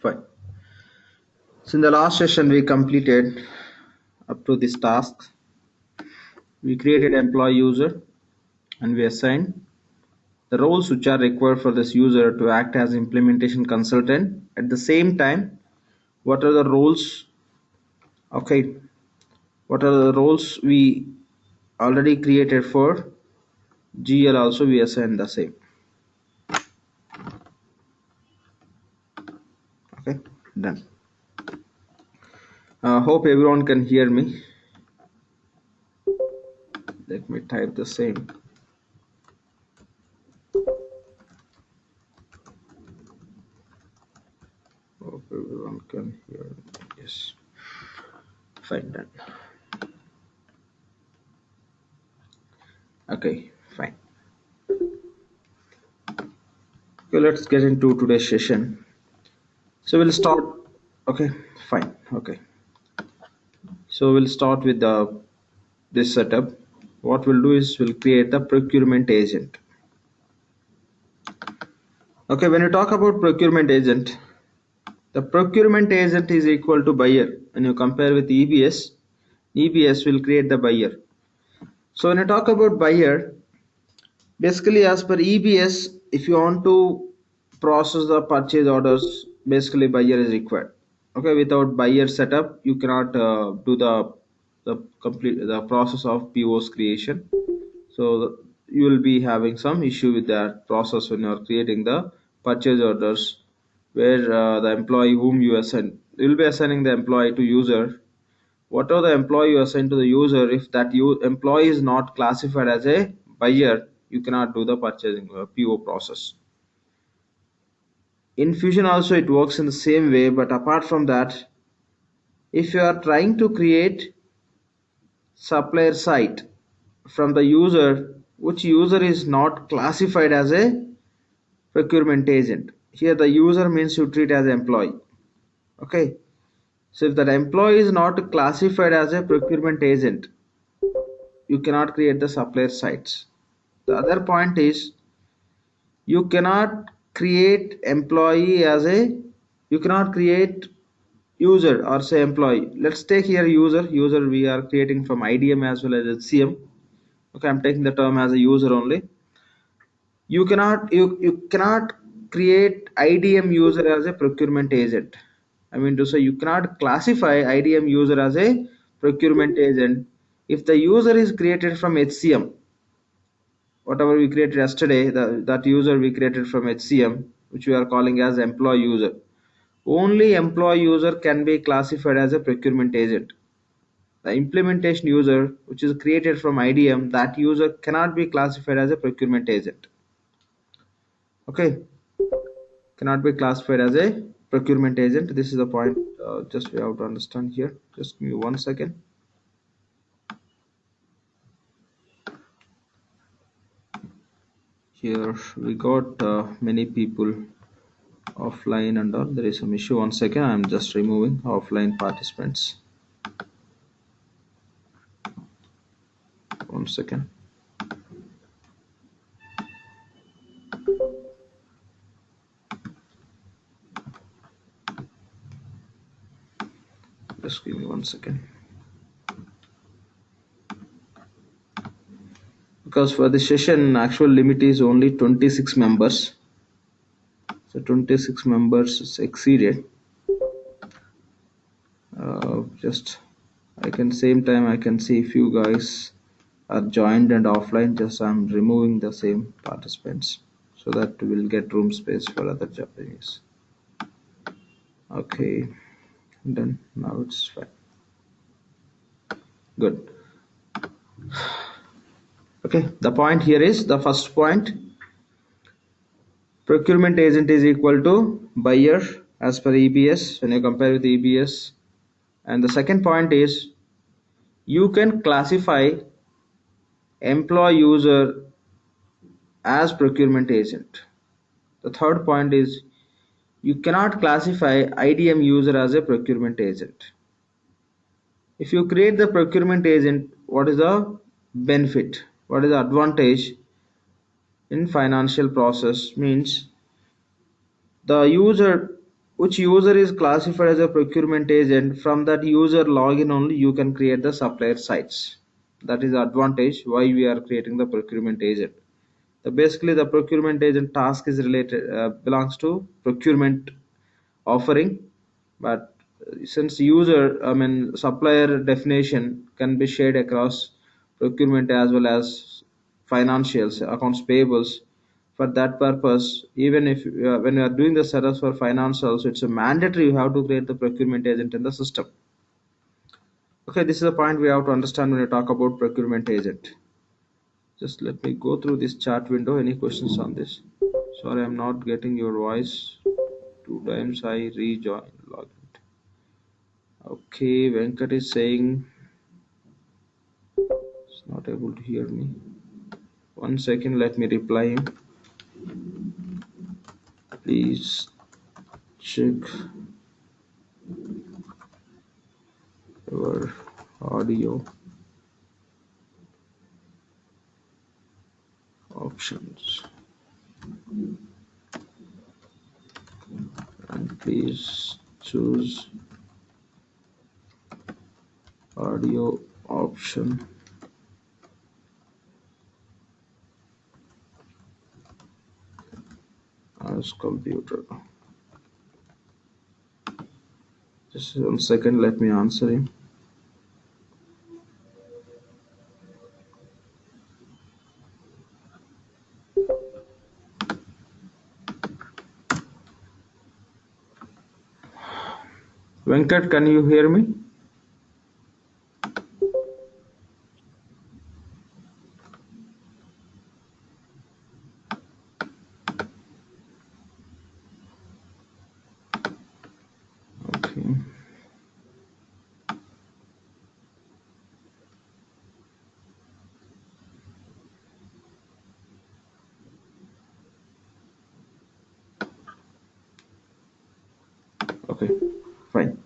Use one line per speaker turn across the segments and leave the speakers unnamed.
Fine. So in the last session we completed up to this task. We created employee user and we assigned the roles which are required for this user to act as implementation consultant. At the same time, what are the roles? Okay, what are the roles we already created for GL? Also, we assigned the same. Okay, done. Hope everyone can hear me. Let me type the same. Hope everyone can hear me. Yes. Fine, done. Okay, fine. Okay, let's get into today's session. So we'll start. Okay, fine. Okay. So we'll start with this setup. What we'll do is we'll create the procurement agent. Okay, when you talk about procurement agent, the procurement agent is equal to buyer. When you compare with EBS, EBS will create the buyer. So when you talk about buyer, basically as per EBS, if you want to process the purchase orders, basically buyer is required. Okay, without buyer setup, you cannot do the process of POs creation. So you will be having some issue with that process when you are creating the purchase orders, where the employee whom you assign, you will be assigning the employee to user. Whatever the employee you assign to the user, if that employee is not classified as a buyer, you cannot do the purchasing PO process. In Fusion also it works in the same way, but apart from that, if you are trying to create supplier site from the user, which user is not classified as a procurement agent, here the user means you treat as employee. Okay, so if that employee is not classified as a procurement agent, you cannot create the supplier sites. The other point is you cannot create employee as a, you cannot create user or say employee. Let's take here user we are creating from IDM as well as HCM. Okay, I'm taking the term as a user only. You cannot create IDM user as a procurement agent. I mean to say you cannot classify IDM user as a procurement agent if the user is created from HCM. Whatever we created yesterday, that user we created from HCM, which we are calling as employee user. Only employee user can be classified as a procurement agent. The implementation user, which is created from IDM, that user cannot be classified as a procurement agent. Okay, cannot be classified as a procurement agent. This is the point. Just we have to understand here. Just give me 1 second. Here we got many people offline and all. There is some issue. 1 second. I'm just removing offline participants. 1 second. Just give me 1 second. Because for the session, actual limit is only 26 members. So 26 members is exceeded. Just I can same time I can see if you guys are joined and offline. Just I'm removing the same participants so that we'll get room space for other Japanese. Okay, done. Now it's fine. Good. Okay, the point here is the first point. Procurement agent is equal to buyer as per EBS when you compare with EBS. And the second point is you can classify employee user as procurement agent. The third point is you cannot classify IDM user as a procurement agent. If you create the procurement agent, what is the benefit? What is the advantage in financial process? Means the user which user is classified as a procurement agent. From that user login only you can create the supplier sites. That is the advantage why we are creating the procurement agent. Basically the procurement agent task is related belongs to procurement offering, but since user supplier definition can be shared across procurement as well as financials, accounts payables. For that purpose, even if when you are doing the setups for financials, it's a mandatory you have to create the procurement agent in the system. Okay, this is the point we have to understand when you talk about procurement agent. Just let me go through this chat window. Any questions on this? Sorry, I'm not getting your voice. Two times I rejoin login. Okay, Venkat is saying he's not able to hear me. 1 second, let me reply him. Please check your audio options and please choose audio option as computer. Just 1 second, let me answer him. Venkat, can you hear me? Okay. Okay, fine.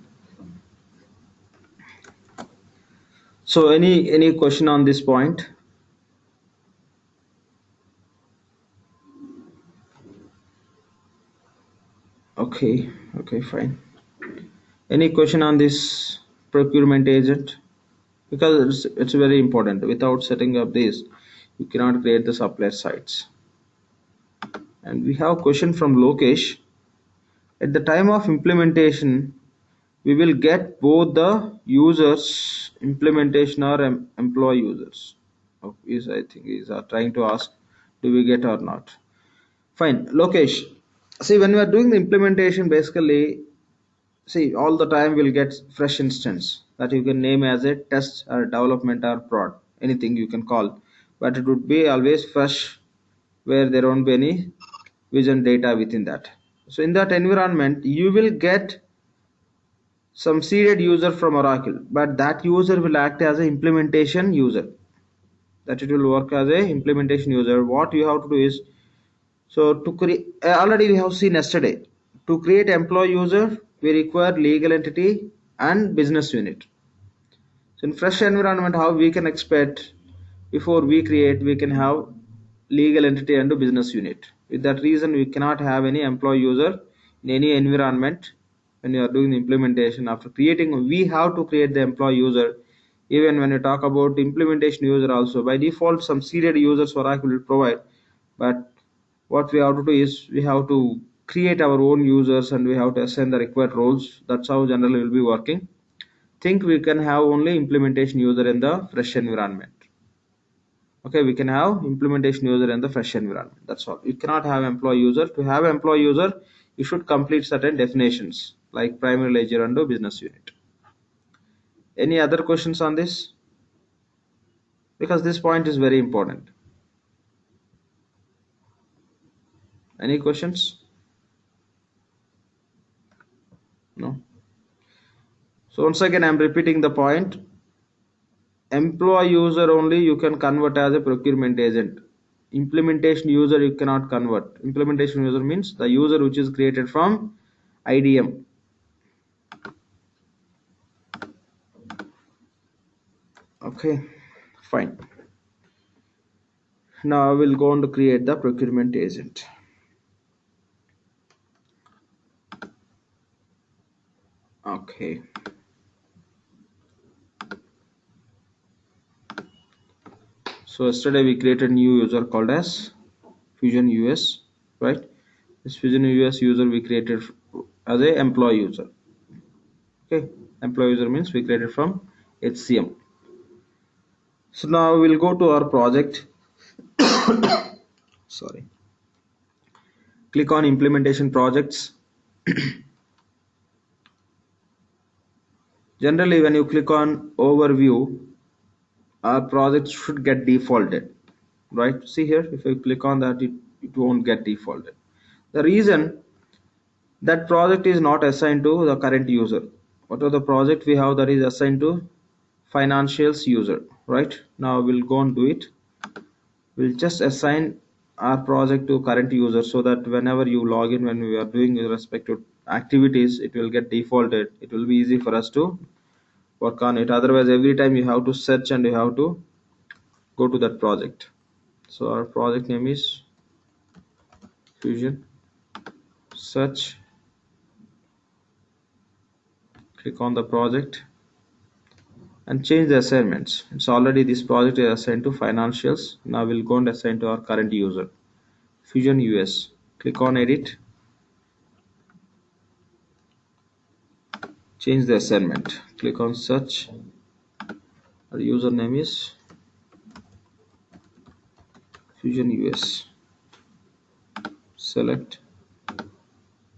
So any question on this point? Okay, fine. Any question on this procurement agent? Because it's very important. Without setting up this, you cannot create the supplier sites. And we have a question from Lokesh. At the time of implementation, we will get both the users implementation or employee users. Oh, is I think is trying to ask, do we get or not? Fine, Lokesh. See, when we are doing the implementation, basically, see, all the time we'll get fresh instance that you can name as a test or development or prod, anything you can call, but it would be always fresh where there won't be any vision data within that. So in that environment, you will get some seeded user from Oracle, but that user will act as an implementation user. That it will work as a implementation user. What you have to do is, so to create, already we have seen yesterday, to create employee user, we require legal entity and business unit. So in fresh environment, how we can expect before we create, we can have legal entity and business unit. With that reason, we cannot have any employee user in any environment when you are doing the implementation. After creating, we have to create the employee user. Even when you talk about implementation user also, by default, some seeded users Oracle will provide. But what we have to do is we have to create our own users and we have to assign the required roles. That's how generally will be working. Think we can have only implementation user in the fresh environment. Okay, we can have implementation user in the fresh environment. That's all. You cannot have employee user. To have employee user, you should complete certain definitions like primary ledger and business unit. Any other questions on this? Because this point is very important. Any questions? No. So once again, I'm repeating the point. Employee user only you can convert as a procurement agent. Implementation user you cannot convert. Implementation user means the user which is created from IDM. Okay, fine. Now I will go on to create the procurement agent. Okay. So yesterday we created new user called as Fusion US, right? This Fusion US user we created as a employee user. Okay, employee user means we created from HCM. So now we'll go to our project. Sorry. Click on implementation projects. Generally, when you click on overview, our project should get defaulted, right? See here, if you click on that, it won't get defaulted. The reason that project is not assigned to the current user. What are the project we have that is assigned to financials user, right? Now we'll go and do it. We'll just assign our project to current user so that whenever you log in, when we are doing respective activities, it will get defaulted. It will be easy for us to work on it. Otherwise, every time you have to search and you have to go to that project. So our project name is Fusion. Search. Click on the project and change the assignments. It's already this project is assigned to financials. Now we'll go and assign to our current user, Fusion US. Click on edit. Change the assignment. Click on search. Our username is Fusion US. Select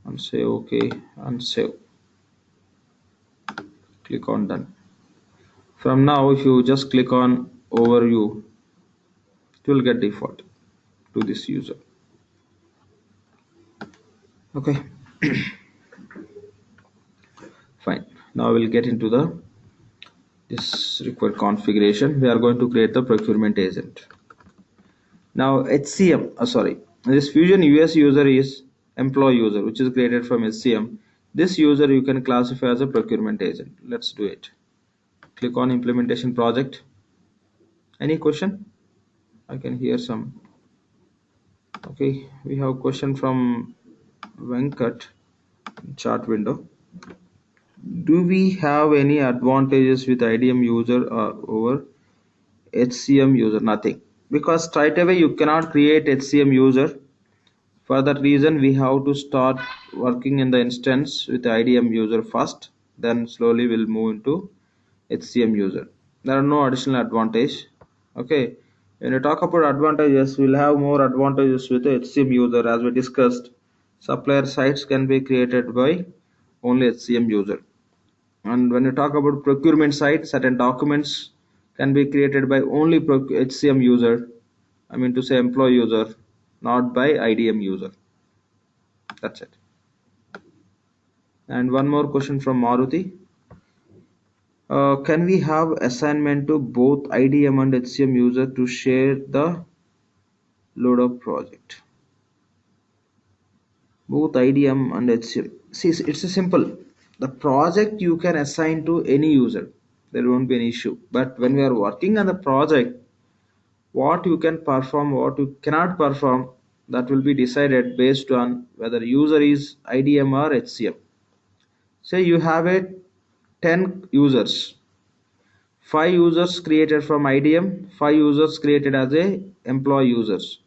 and say OK and save. Click on done. From now, if you just click on overview, it will get default to this user. Okay. Fine. Now we'll get into this required configuration. We are going to create the procurement agent. Now HCM, this Fusion US user is employee user, which is created from HCM. This user you can classify as a procurement agent. Let's do it. Click on implementation project. Any question? I can hear some. Okay, we have a question from Venkat chat window. Do we have any advantages with IDM user over HCM user? Nothing, because straight away you cannot create HCM user. For that reason, we have to start working in the instance with the IDM user first, then slowly we'll move into HCM user. There are no additional advantage. Okay, when you talk about advantages, we'll have more advantages with the HCM user. As we discussed, supplier sites can be created by only HCM user. And when you talk about procurement side, certain documents can be created by only HCM user. I mean to say employee user, not by IDM user. That's it. And one more question from Maruti. Can we have assignment to both IDM and HCM user to share the load of project? Both IDM and HCM. See, it's a simple. The project you can assign to any user. There won't be an issue. But when we are working on the project, what you can perform, what you cannot perform, that will be decided based on whether user is IDM or HCM. Say you have 10 users, 5 users created from IDM, 5 users created as a employee users.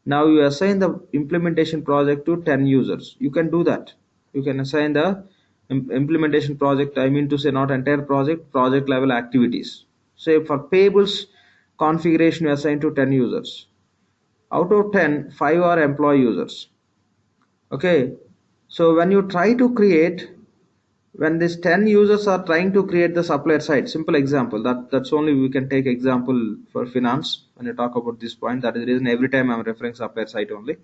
Now you assign the implementation project to 10 users. You can do that. You can assign the implementation project, I mean to say not entire project level activities. Say for payables configuration, you assign to 10 users. Out of 10, 5 are employee users. Okay, so when you try to create, when these 10 users are trying to create the supplier side, simple example, that's only we can take example for finance when you talk about this point. That is the reason every time I'm referring supplier side only.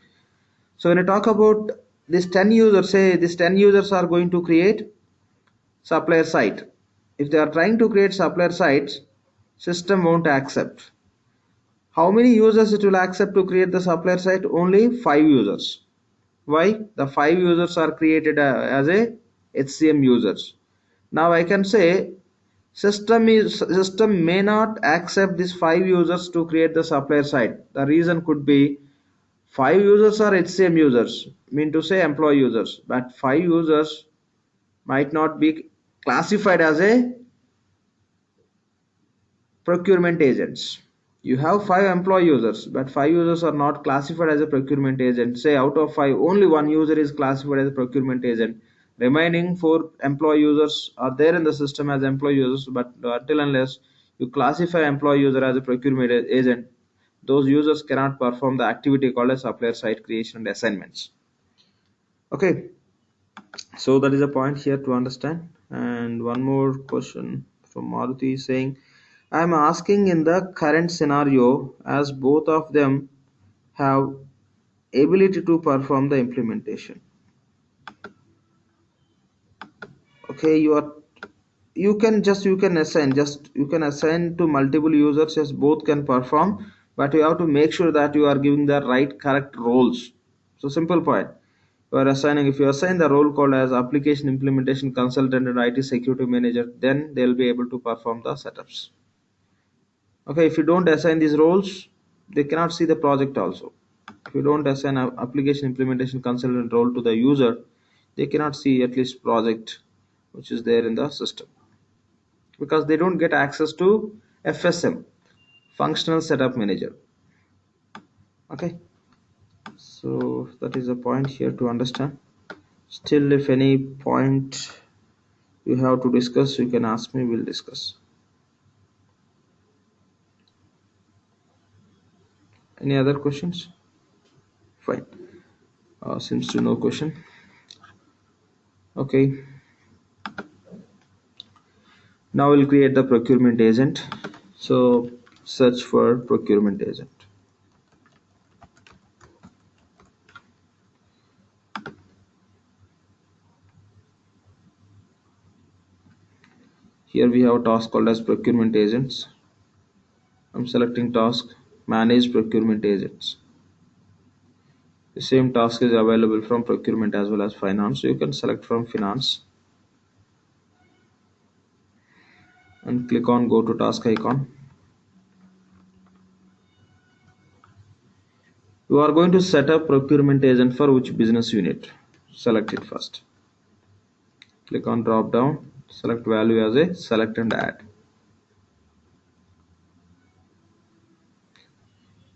So when you talk about this 10 users, say these 10 users are going to create supplier site. If they are trying to create supplier sites, system won't accept. How many users it will accept to create the supplier site? Only 5 users. Why? The 5 users are created as a HCM users. Now I can say system may not accept these 5 users to create the supplier site. The reason could be 5 users are HCM users, mean to say employee users, but 5 users might not be classified as a procurement agents. You have 5 employee users, but 5 users are not classified as a procurement agent. Say out of 5, only one user is classified as a procurement agent. Remaining 4 employee users are there in the system as employee users, but until unless you classify employee user as a procurement agent, those users cannot perform the activity called as supplier site creation and assignments. Okay, so that is a point here to understand. And one more question from Maruti saying, I'm asking in the current scenario as both of them have ability to perform the implementation. Okay, you can assign to multiple users as both can perform, but you have to make sure that you are giving the right correct roles. So simple point. If you assign the role called as application implementation consultant and IT security manager, then they'll be able to perform the setups. Okay, if you don't assign these roles, they cannot see the project also. If you don't assign an application implementation consultant role to the user, they cannot see at least project which is there in the system, because they don't get access to FSM, functional setup manager. Okay, so that is a point here to understand. Still, if any point you have to discuss, you can ask me, we'll discuss. Any other questions? Fine. Seems to no question. Okay, now we'll create the procurement agent. So search for procurement agent. Here we have a task called as procurement agents. I'm selecting task, manage procurement agents. The same task is available from procurement as well as finance, so you can select from finance and click on go to task icon. You are going to set up procurement agent for which business unit? Select it first. Click on drop down, select value as a select and add.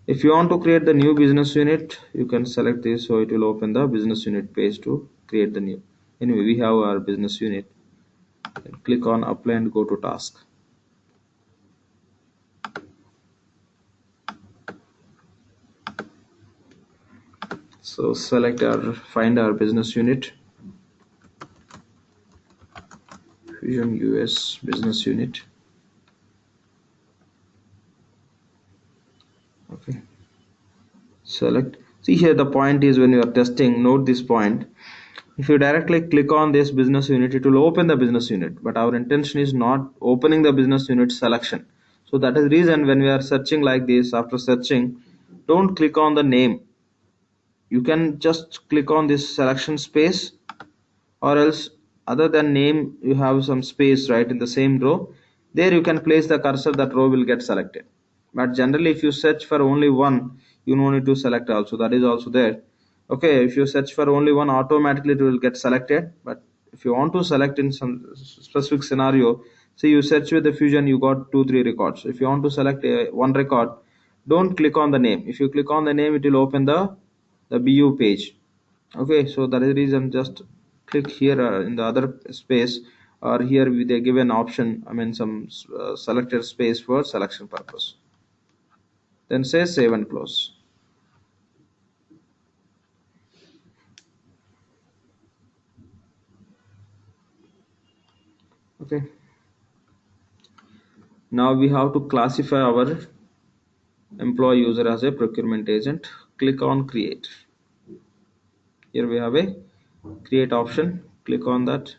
If you want to create the new business unit, you can select this, so it will open the business unit page to create the new. Anyway, we have our business unit. Click on apply and go to task. So find our business unit, Fusion US business unit. Okay, select. See here, the point is when you are testing, note this point. If you directly click on this business unit, it will open the business unit, but our intention is not opening the business unit selection. So that is the reason when we are searching like this, after searching, don't click on the name. You can just click on this selection space, or else other than name you have some space right in the same row. There you can place the cursor, that row will get selected. But generally if you search for only one, you no need to select also, that is also there. Okay, if you search for only one, automatically it will get selected. But if you want to select in some specific scenario, say you search with the Fusion, you got 2-3 records. If you want to select one record, don't click on the name. If you click on the name, it will open the BU page. Okay, so that is the reason, just click here in the other space, or here they give an option, some selected space for selection purpose. Then say save and close. Okay, now we have to classify our employee user as a procurement agent. Click on create. Here we have a create option, click on that.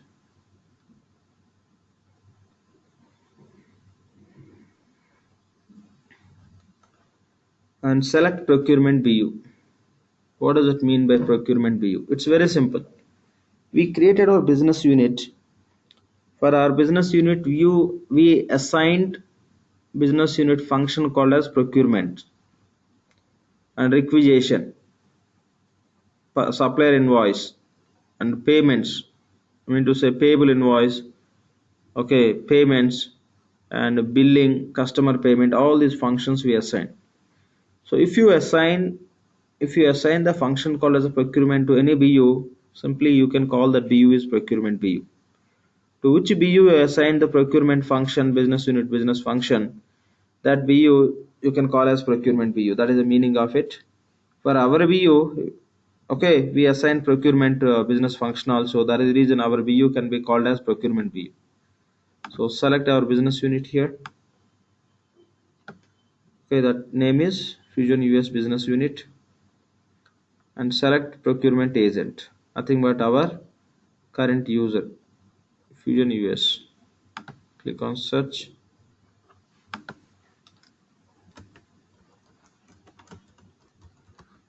And select procurement BU. What does it mean by procurement BU? It's very simple. We created our business unit. For our business unit view, we assigned business unit function called as procurement and requisition, supplier invoice, and payments. To say payable invoice, okay, payments and billing, customer payment, all these functions we assign. So if you assign the function called as a procurement to any BU, simply you can call that BU is procurement BU. To which BU you assign the procurement function, business unit, business function, that BU you can call as procurement BU. That is the meaning of it. For our BU, okay, we assign procurement business function also. That is the reason our BU can be called as procurement BU. So select our business unit here. Okay, that name is Fusion US business unit, and select procurement agent. Nothing but our current user, Fusion US. Click on search.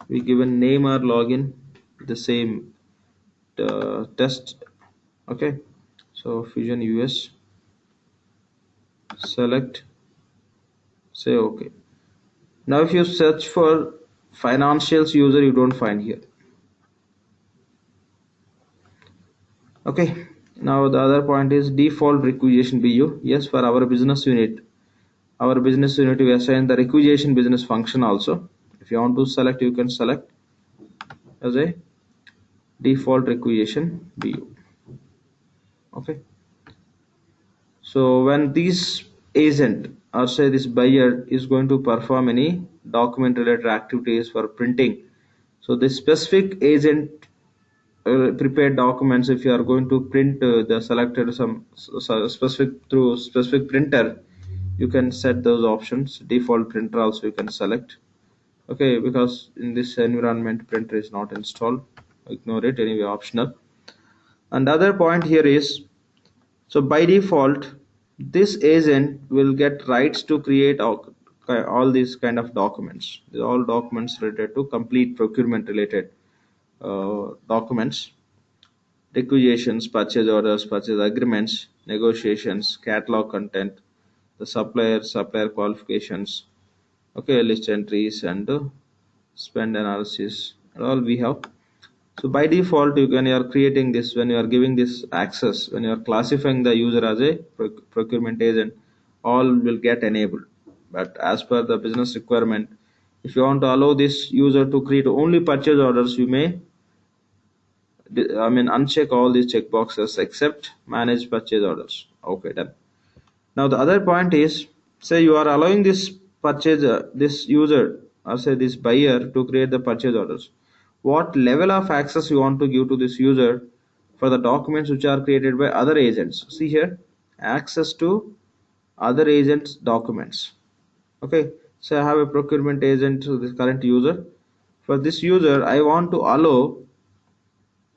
We give a name or login, the same test. Okay, so Fusion US, select, say okay. Now if you search for financials user, you don't find here. Okay, now the other point is default requisition BU. Yes, for our business unit we assign the requisition business function also. If you want to select, you can select as a default requisition BU. Okay, so when this agent or say this buyer is going to perform any document related activities for printing, so this specific agent prepared documents, if you are going to print the selected specific through specific printer, you can set those options. Default printer also you can select. Okay, because in this environment printer is not installed, ignore it, anyway optional. And the other point here is, so by default this agent will get rights to create all these kind of documents. These all documents related to complete procurement related documents, requisitions, purchase orders, purchase agreements, negotiations, catalog content, the supplier qualifications, okay, list entries, and spend analysis, and all we have. So by default, when you are creating this, when you are giving this access, when you are classifying the user as a procurement agent, all will get enabled. But as per the business requirement, if you want to allow this user to create only purchase orders, you may uncheck all these checkboxes except manage purchase orders. Okay, done. Now the other point is, say you are allowing this this user or say this buyer to create the purchase orders. What level of access you want to give to this user for the documents which are created by other agents? See here, access to other agents documents. Okay, so I have a procurement agent to this current user. For this user, I want to allow,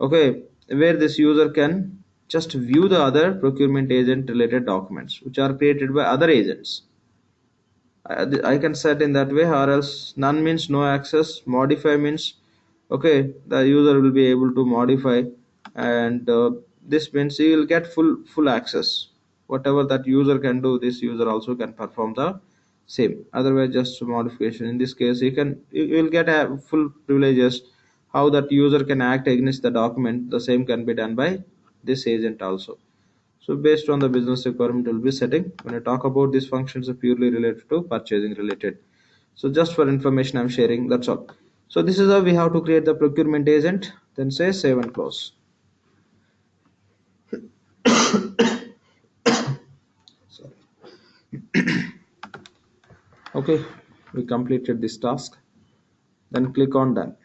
okay, where this user can just view the other procurement agent related documents which are created by other agents. I can set in that way, or else none means no access, modify means, okay, the user will be able to modify, and this means he will get full access. Whatever that user can do, this user also can perform the same. Otherwise just modification. In this case he will get a full privileges. How that user can act against the document, the same can be done by this agent also. So based on the business requirement we'll be setting. When I talk about these functions are purely related to purchasing related. So just for information I'm sharing, that's all. So this is how we have to create the procurement agent. Then say save and close. Sorry. Okay, we completed this task. Then click on done.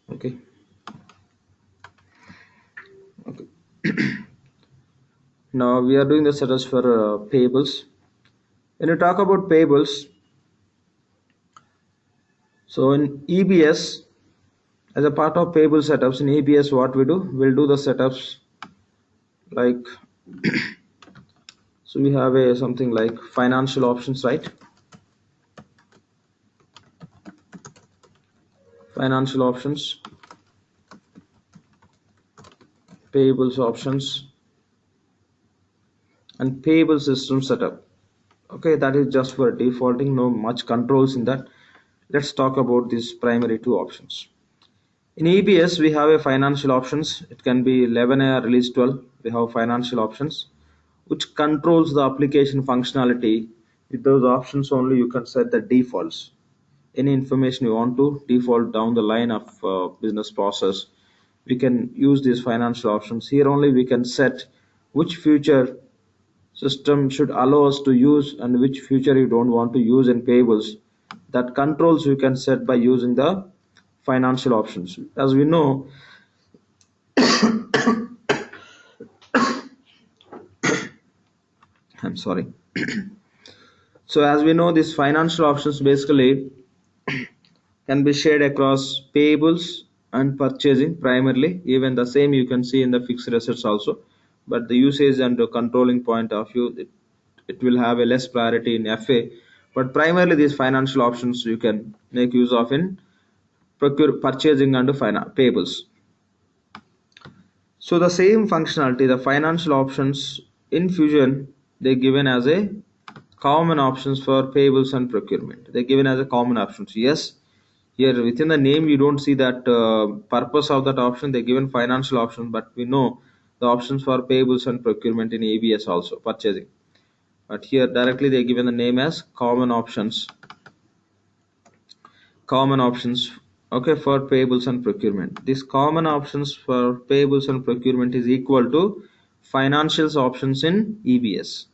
Okay. Okay. Now we are doing the setups for payables. When you talk about payables, so in EBS, as a part of payable setups in EBS, what we do, we'll do the setups like so we have a something like financial options, right? Financial options, payables options, and payable system setup. Okay, that is just for defaulting, no much controls in that. Let's talk about these primary two options. In EBS, we have a financial options. It can be 11A or release 12. We have financial options, which controls the application functionality. With those options only, you can set the defaults. Any information you want to default down the line of business process, we can use these financial options. Here only we can set which future system should allow us to use and which feature you don't want to use in payables. That controls you can set by using the financial options. As we know, I'm sorry. So as we know, these financial options basically can be shared across payables and purchasing primarily. Even the same you can see in the fixed assets also, but the usage and the controlling point of view, it will have a less priority in FA. But primarily these financial options you can make use of in purchasing and payables. So the same functionality, the financial options in Fusion, they're given as a common options for payables and procurement. They're given as a common options. Yes, here within the name you don't see that purpose of that option. They're given financial options, but we know the options for payables and procurement in ABS also purchasing. But here directly they're given the name as common options. Common options, okay, for payables and procurement. This common options for payables and procurement is equal to financials options in EBS.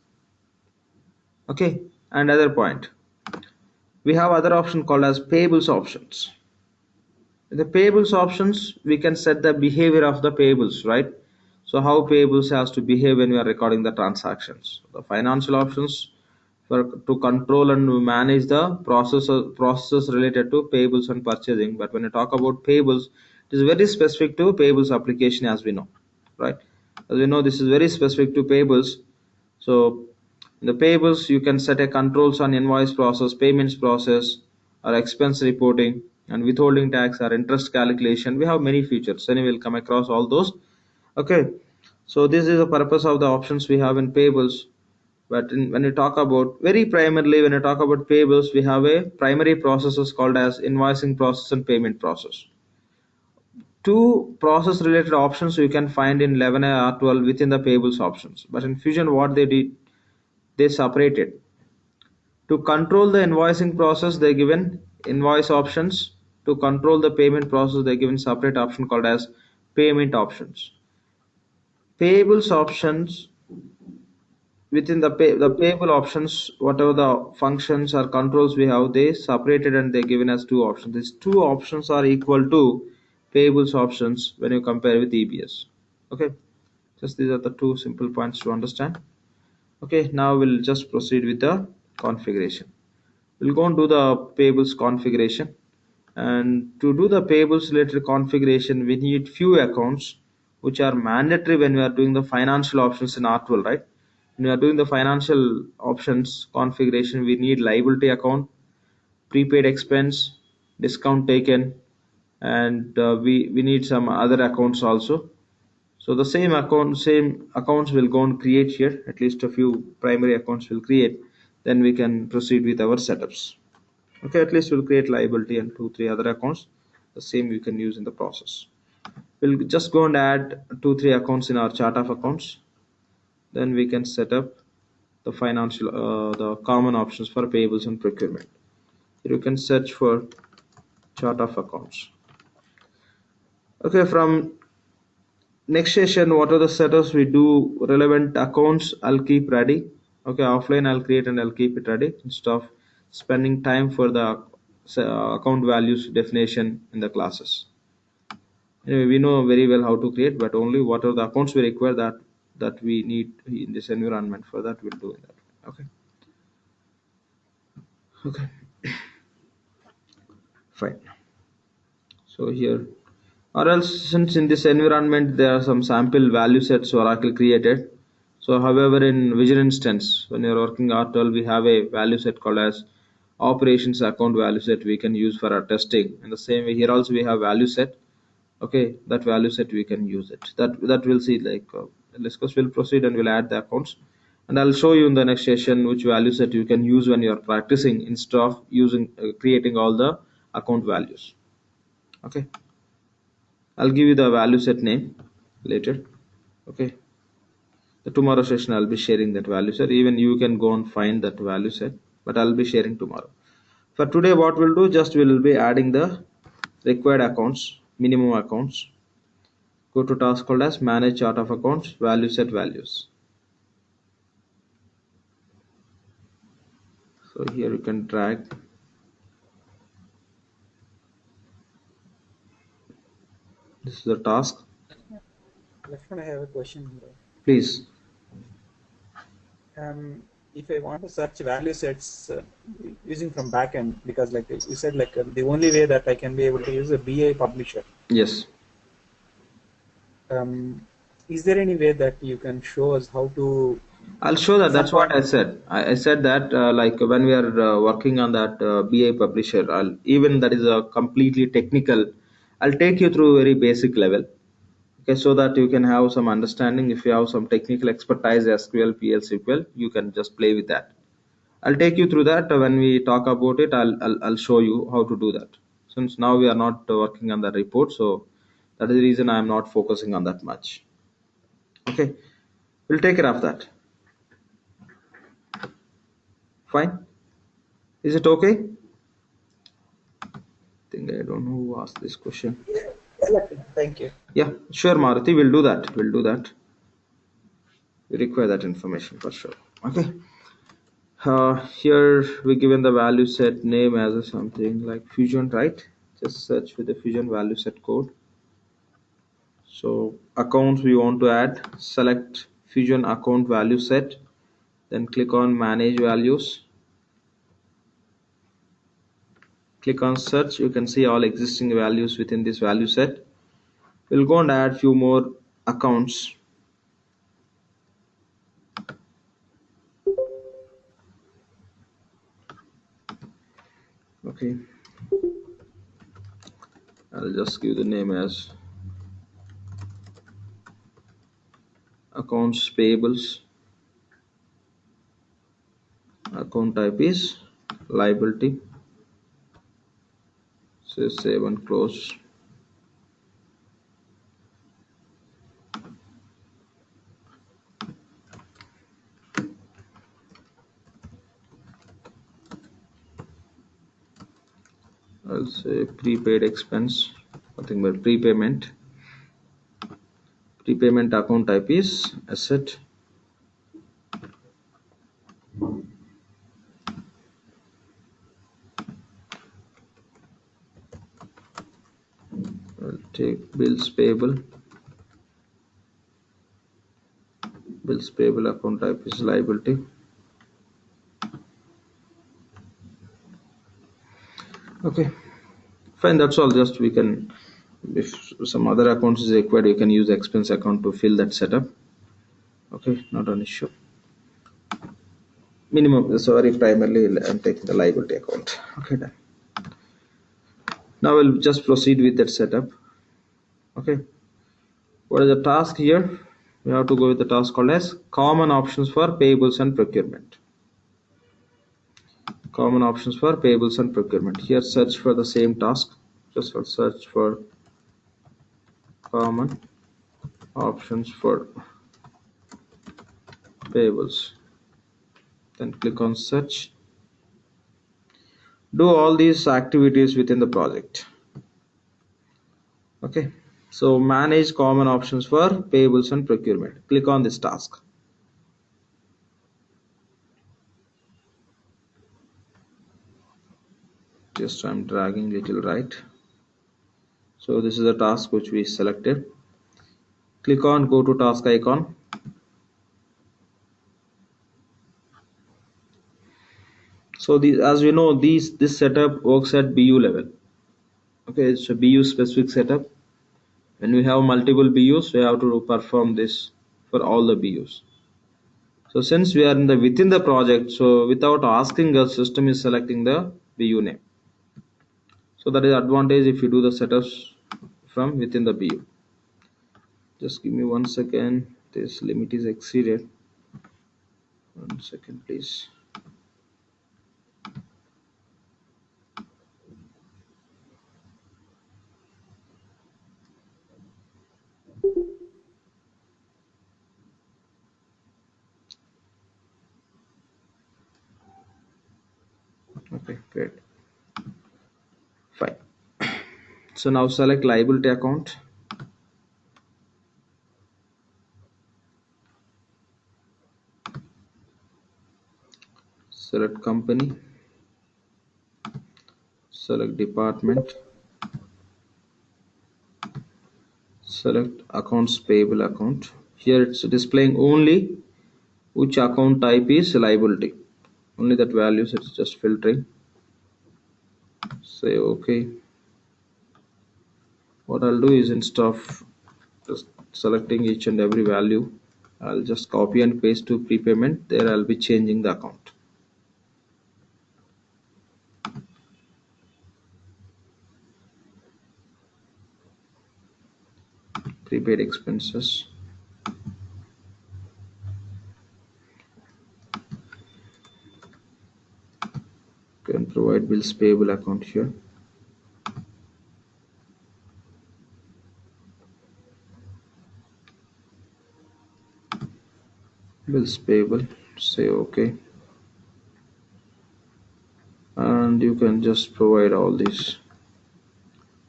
Okay, another point, we have other option called as payables options. In the payables options, we can set the behavior of the payables, right? So how payables has to behave when we are recording the transactions. The financial options for to control and manage the processes related to payables and purchasing. But when you talk about payables, it is very specific to payables application, as we know, right? As we know, this is very specific to payables. So in the payables, you can set a controls on invoice process, payments process, or expense reporting, and withholding tax or interest calculation. We have many features. Anyway, we'll come across all those. Okay, so this is the purpose of the options we have in payables. But when you talk about very primarily, when you talk about payables, we have a primary processes called as invoicing process and payment process. Two process related options you can find in 11 or 12 within the payables options. But in Fusion, what they did, they separated. To control the invoicing process, they given invoice options. To control the payment process, they given separate option called as payment options. Payables options, within the payable options, whatever the functions or controls we have, they separated and they given as two options. These two options are equal to payables options when you compare with EBS. Okay, just these are the two simple points to understand. Okay, now we'll just proceed with the configuration. We'll go and do the payables configuration, and to do the payables related configuration we need few accounts which are mandatory when we are doing the financial options in R12, right? When we are doing the financial options configuration, we need liability account, prepaid expense, discount taken, and we need some other accounts also. So the same accounts will go and create here. At least a few primary accounts will create. Then we can proceed with our setups. Okay, at least we'll create liability and 2-3 other accounts. The same we can use in the process. We'll just go and add 2-3 accounts in our chart of accounts. Then we can set up the financial, the common options for payables and procurement. Here you can search for chart of accounts. Okay, from next session, what are the setups we do? Relevant accounts I'll keep ready. Okay, offline I'll create and I'll keep it ready instead of spending time for the account values definition in the classes. Anyway, we know very well how to create, but only what are the accounts we require that we need in this environment. For that we'll do that. Okay, okay, fine. So here, or else since in this environment there are some sample value sets Oracle created. So however, in Vision instance, when you're working R12, we have a value set called as operations account value set we can use for our testing. In the same way, here also we have value set. Okay, that value set we can use it. That we'll see, like discuss. We'll proceed and we'll add the accounts, and I'll show you in the next session which value set you can use when you're practicing instead of using creating all the account values. Okay. I'll give you the value set name later. Okay, the tomorrow session I'll be sharing that value set. Even you can go and find that value set, but I'll be sharing tomorrow. For today, what we'll do, just we'll be adding the required accounts, minimum accounts. Go to task called as manage chart of accounts, value set values. So here you can drag. This is the task.
Lakshman, I have a question here.
Please.
If I want to search value sets using from backend, because like you said, like the only way that I can be able to use a BA publisher.
Yes.
Is there any way that you can show us how to?
I'll show that.
Some
That's what
point.
I said. I said that like when we are working on that BA publisher, even that is a completely technical. I'll take you through very basic level. Okay, so that you can have some understanding. If you have some technical expertise, SQL, PL, SQL, you can just play with that. I'll take you through that when we talk about it. I'll show you how to do that. Since now we are not working on the report, so that is the reason I am not focusing on that much. Okay, we'll take care of that. Fine. Is it okay? I think I don't know who asked this question.
Thank you.
Yeah, sure, Maruti. We'll do that. We'll do that. We require that information for sure. Okay. Here we given the value set name as a something like Fusion, right? Just search with the Fusion value set code. So accounts we want to add, select Fusion account value set, then click on manage values. Click on search. You can see all existing values within this value set. We'll go and add few more accounts. Okay, I'll just give the name as accounts payables. Account type is liability. So save and close. I'll say prepaid expense, nothing but prepayment. Prepayment account type is asset. I'll take bills payable. Bills payable account type is liability. Okay, fine. That's all. Just we can, if some other accounts is required, you can use expense account to fill that setup. Okay, not an issue. Minimum. Sorry, primarily I'm taking the liability account. Okay, done. Now we'll just proceed with that setup. Okay, what is the task here? We have to go with the task called as common options for payables and procurement. Common options for payables and procurement. Here search for the same task. Just for search for common options for payables. Then click on search. Do all these activities within the project. Okay, so manage common options for payables and procurement. Click on this task. Just I'm dragging little right. So this is the task which we selected. Click on go to task icon. So as we know, this setup works at BU level. Okay, it's a BU specific setup. When we have multiple BUs, we have to perform this for all the BUs. So since we are in the within the project, so without asking, the system is selecting the BU name. So that is advantage if you do the setups from within the BU. Just give me 1 second. This limit is exceeded. 1 second, please. Fine. So now select liability account. Select company. Select department. Select accounts payable account. Here it's displaying only which account type is liability. Only that values, it's just filtering. Say okay. What I'll do is, instead of just selecting each and every value, I'll just copy and paste to prepayment. There I'll be changing the account. Prepaid expenses. Can provide bills payable account here. Bills payable. Say okay. And you can just provide all these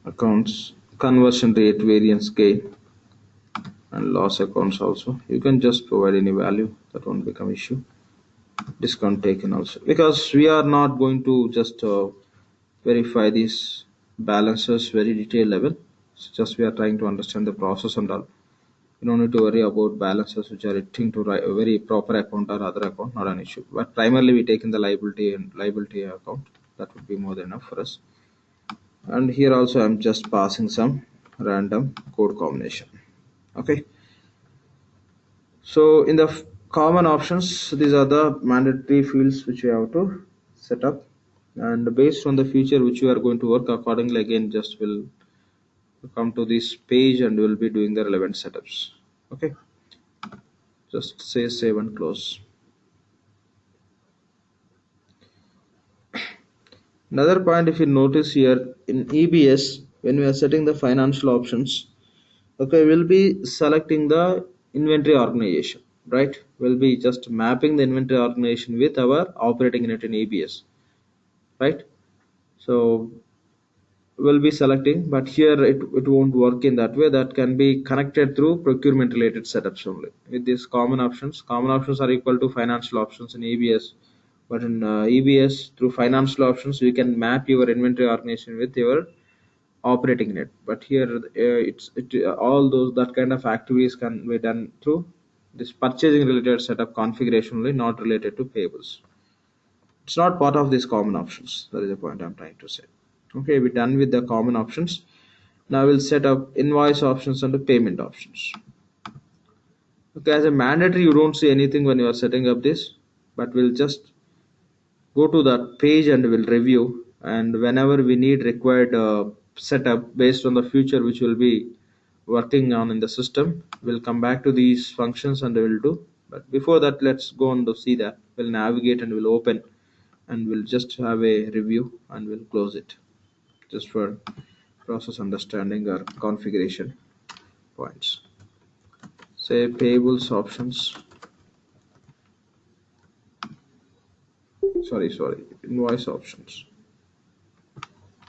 accounts, conversion rate, variance, gain, and loss accounts also. You can just provide any value, that won't become issue. Discount taken also, because we are not going to just verify these balances very detailed level. It's just we are trying to understand the process and all. You don't need to worry about balances which are hitting to a very proper account or other account, not an issue. But primarily we take in the liability and liability account. That would be more than enough for us. And here also I'm just passing some random code combination. Okay. So in the common options, these are the mandatory fields which you have to set up, and based on the feature which you are going to work accordingly, again just will come to this page and we'll be doing the relevant setups. Okay, just say save and close. Another point, if you notice here in EBS, when we are setting the financial options, okay, we'll be selecting the inventory organization, right? We'll be just mapping the inventory organization with our operating unit in EBS, right? So we'll be selecting, but here it won't work in that way. That can be connected through procurement related setups only. With these common options are equal to financial options in EBS, but in EBS, through financial options you can map your inventory organization with your operating unit. But here all those that kind of activities can be done through this purchasing related setup configuration only, not related to payables. It's not part of these common options. That is the point I'm trying to say. Okay, we're done with the common options. Now we'll set up invoice options and the payment options. Okay, as a mandatory, you don't see anything when you are setting up this, but we'll just go to that page and we'll review. And whenever we need required setup based on the feature which we'll be working on in the system, we'll come back to these functions and we'll do. But before that, let's go on to see that. We'll navigate and we'll open and we'll just have a review and we'll close it, just for process understanding or configuration points. Say payables options. Sorry, invoice options.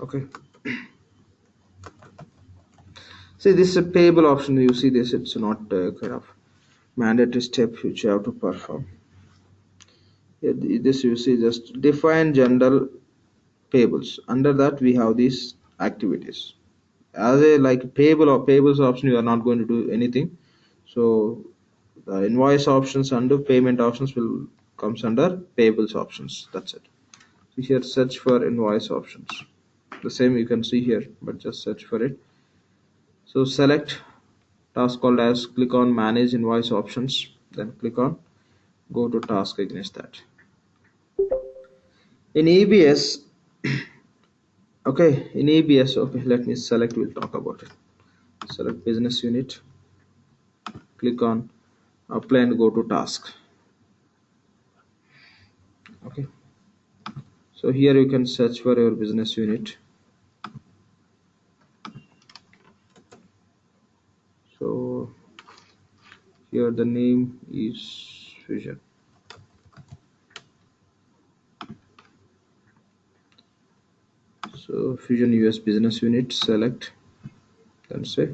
Okay. See, this is a payable option. You see this, it's not kind of mandatory step which you have to perform. This you see, just define general payables. Under that we have these activities. As a like payable or payables option, you are not going to do anything. So the invoice options under payment options will comes under payables options. That's it. So here search for invoice options. The same you can see here, but just search for it. So select task called as, click on manage invoice options, then click on go to task against that. In EBS, okay, let me select, we'll talk about it. Select business unit, click on apply and go to task. Okay, so here you can search for your business unit. So here the name is Fusion. So So Fusion US business unit, select, then say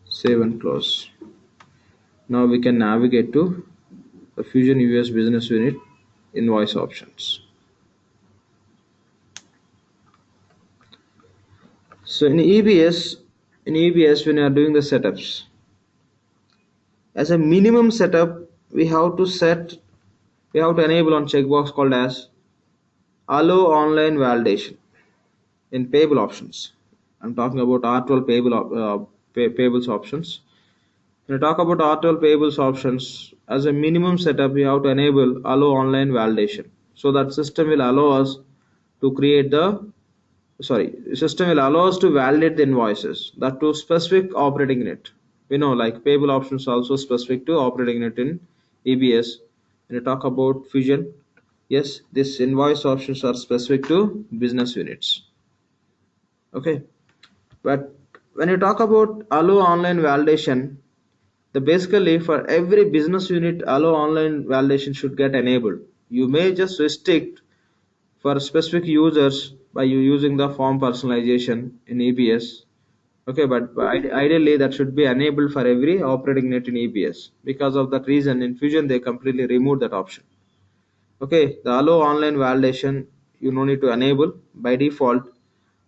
save and close. Now we can navigate to the Fusion US business unit invoice options. So in EBS when you are doing the setups, as a minimum setup, we have to enable on checkbox called as allow online validation in payable options. I'm talking about R12 payables options. When you talk about R12 payables options, as a minimum setup, you have to enable allow online validation. So that system will allow us to system will allow us to validate the invoices that to specific operating unit. We know like payable options also specific to operating unit in EBS. When you talk about Fusion, yes, this invoice options are specific to business units. Okay, but when you talk about allow online validation, the basically for every business unit allow online validation should get enabled. You may just restrict for specific users by you using the form personalization in EBS. Okay, but ideally that should be enabled for every operating unit in EBS. Because of that reason, in Fusion they completely removed that option. Okay, the allow online validation you no need to enable by default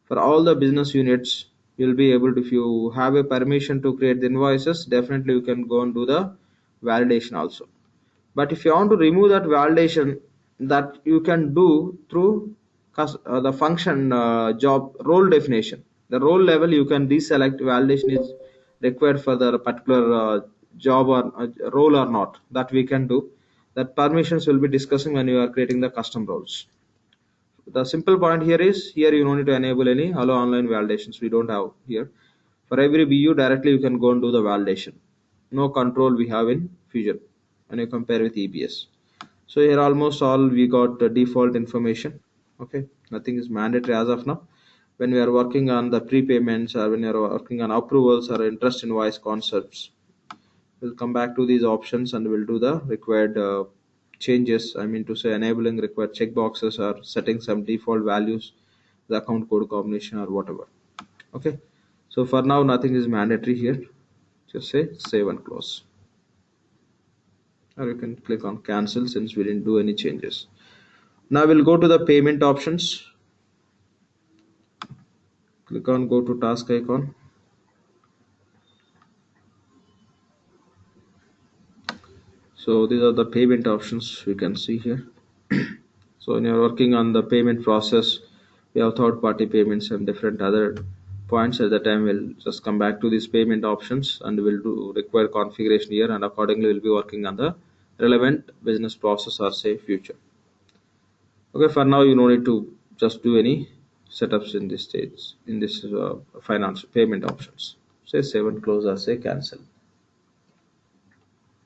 for all the business units. You'll be able to, if you have a permission to create the invoices, definitely you can go and do the validation also. But if you want to remove that validation, that you can do through the function job role definition. The role level you can deselect validation is required for the particular job or role or not. That we can do. That permissions will be discussing when you are creating the custom roles. The simple point here is here you don't need to enable any allow online validations. We don't have here. For every BU directly you can go and do the validation. No control we have in Fusion when you compare with EBS. So here almost all we got the default information. Okay, nothing is mandatory as of now. When we are working on the prepayments or when you are working on approvals or interest invoice concepts, we'll come back to these options and we'll do the required changes. I mean to say enabling required checkboxes or setting some default values, the account code combination or whatever. Okay, so for now nothing is mandatory here. Just say save and close, or you can click on cancel since we didn't do any changes. Now we'll go to the payment options. Click on go to task icon. So these are the payment options we can see here. So when you're working on the payment process, we have third-party payments and different other points. At the time we'll just come back to these payment options and we'll do require configuration here, and accordingly we'll be working on the relevant business process or say future. Okay, for now you don't need to just do any setups in this stage in this finance payment options. Say save and close or say cancel.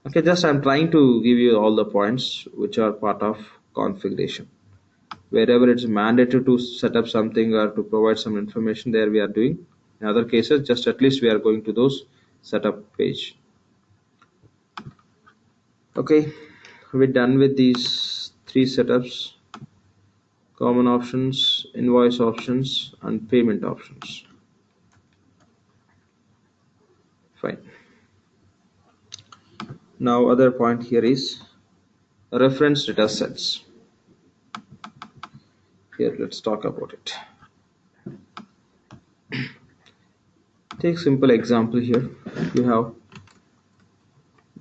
Okay, just I'm trying to give you all the points which are part of configuration. Wherever it's mandatory to set up something or to provide some information, there we are doing. In other cases, just at least we are going to those setup page. Okay, we're done with these three setups: common options, invoice options, and payment options. Fine. Now other point here is reference data sets. Here let's talk about it. Take simple example here. You have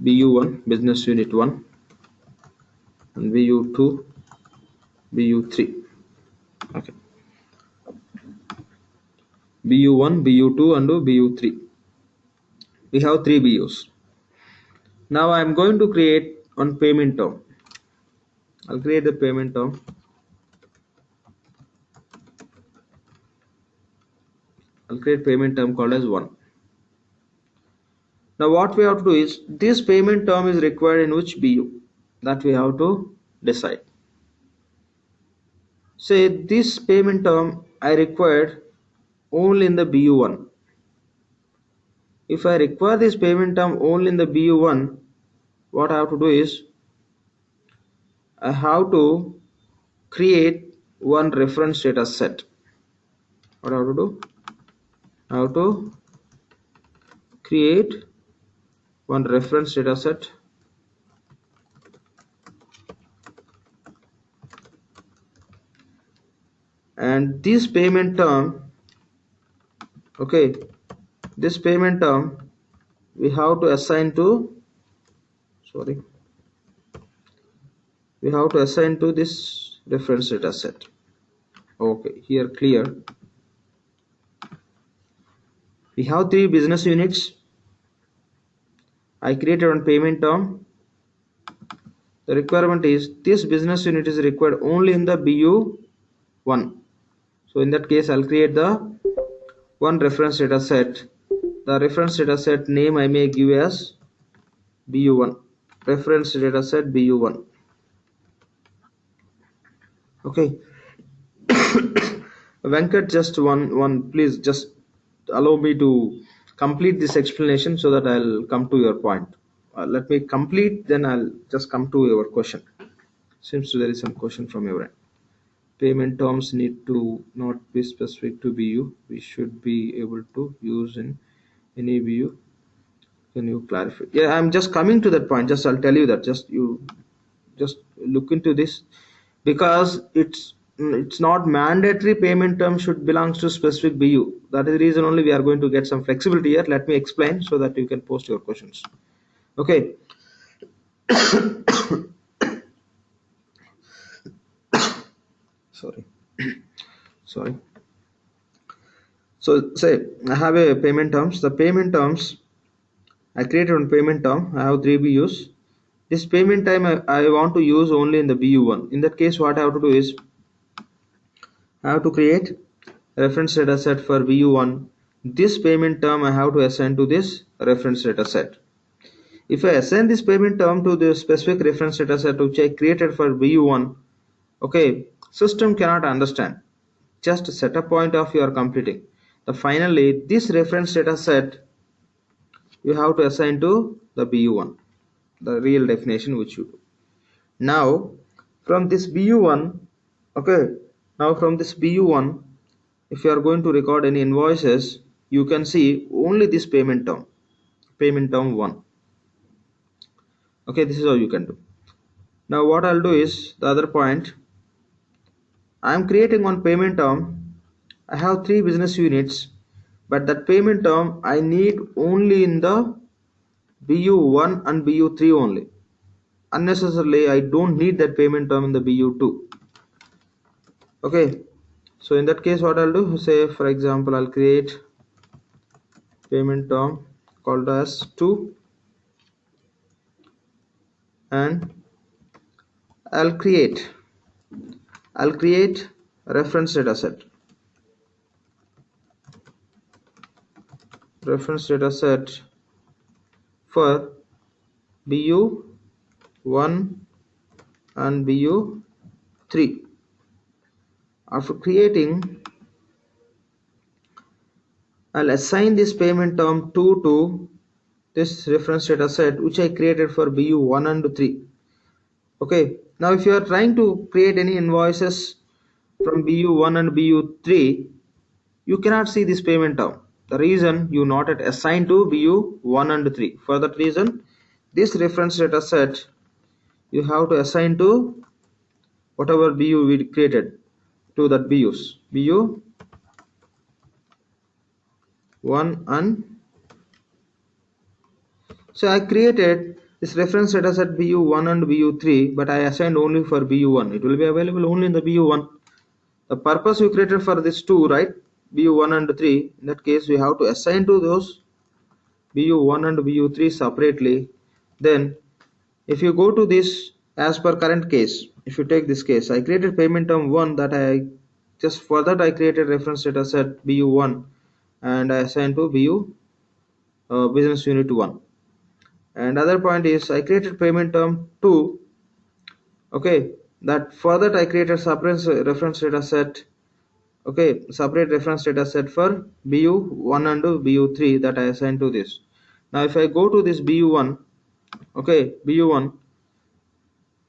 BU1 business unit 1 and BU2 BU3. Okay, BU1 BU2 and BU3. We have 3 BUs. Now I am going to create one payment term. I'll create the payment term. I'll create payment term called as 1. Now what we have to do is this payment term is required in which BU, that we have to decide. Say this payment term I required only in the BU1. If I require this payment term only in the BU1, what I have to do is I have to create one reference data set. what I have to do? I have to create one reference data set and this payment term, okay, this payment term we have to assign to, sorry, we have to assign to this reference data set. Okay, here clear. We have 3 business units. I created one payment term. The requirement is this business unit is required only in the BU1. So in that case, I'll create the one reference data set. The reference data set name I may give as BU1. Reference data set BU1. Okay. Venkat, just one, please just allow me to complete this explanation so that I'll come to your point. Let me complete, then I'll just come to your question. Seems there is some question from your end. Payment terms need to not be specific to BU. We should be able to use in any BU. Can you clarify? Yeah, I'm just coming to that point. Just I'll tell you that. Just you just look into this, because it's not mandatory payment term should belongs to specific BU. That is the reason only we are going to get some flexibility here. Let me explain so that you can post your questions. Okay. Sorry. So say I have a payment terms. The payment terms I created one payment term. I have 3 BUs. This payment time I want to use only in the BU1. In that case, what I have to do is I have to create a reference data set for BU1. This payment term I have to assign to this reference data set. If I assign this payment term to the specific reference data set which I created for BU1, okay, system cannot understand. Just set a point of you are completing. Finally, this reference data set you have to assign to the BU1, the real definition which you do. Now from this BU1, okay, now from this BU1, if you are going to record any invoices, you can see only this payment term 1. Okay, this is how you can do. Now what I'll do is the other point. I'm creating one payment term. I have 3 business units, but that payment term I need only in the BU1 and BU3 only. Unnecessarily, I don't need that payment term in the BU2. Okay, so in that case, what I'll do, say for example, I'll create payment term called as 2, and I'll create reference data set. Reference data set for BU1 and BU3. After creating, I'll assign this payment term 2 to this reference data set which I created for BU1 and 3. Okay, now if you are trying to create any invoices from BU1 and BU3, you cannot see this payment term. The reason you not yet assigned to BU1 and 3. For that reason, this reference data set you have to assign to whatever BU we created to that BUs. BU1 and so I created this reference data set BU1 and BU3, but I assigned only for BU1. It will be available only in the BU1. The purpose you created for this 2, right? BU1 and 3. In that case, we have to assign to those BU1 and BU3 separately. Then, if you go to this as per current case, if you take this case, I created payment term 1 that I just for that I created reference data set BU1 and I assigned to BU business unit 1. And other point is I created payment term 2. Okay, that for that I created separate reference data set. Okay, separate reference data set for BU1 and BU3 that I assigned to this. Now if I go to this BU1, okay, BU1,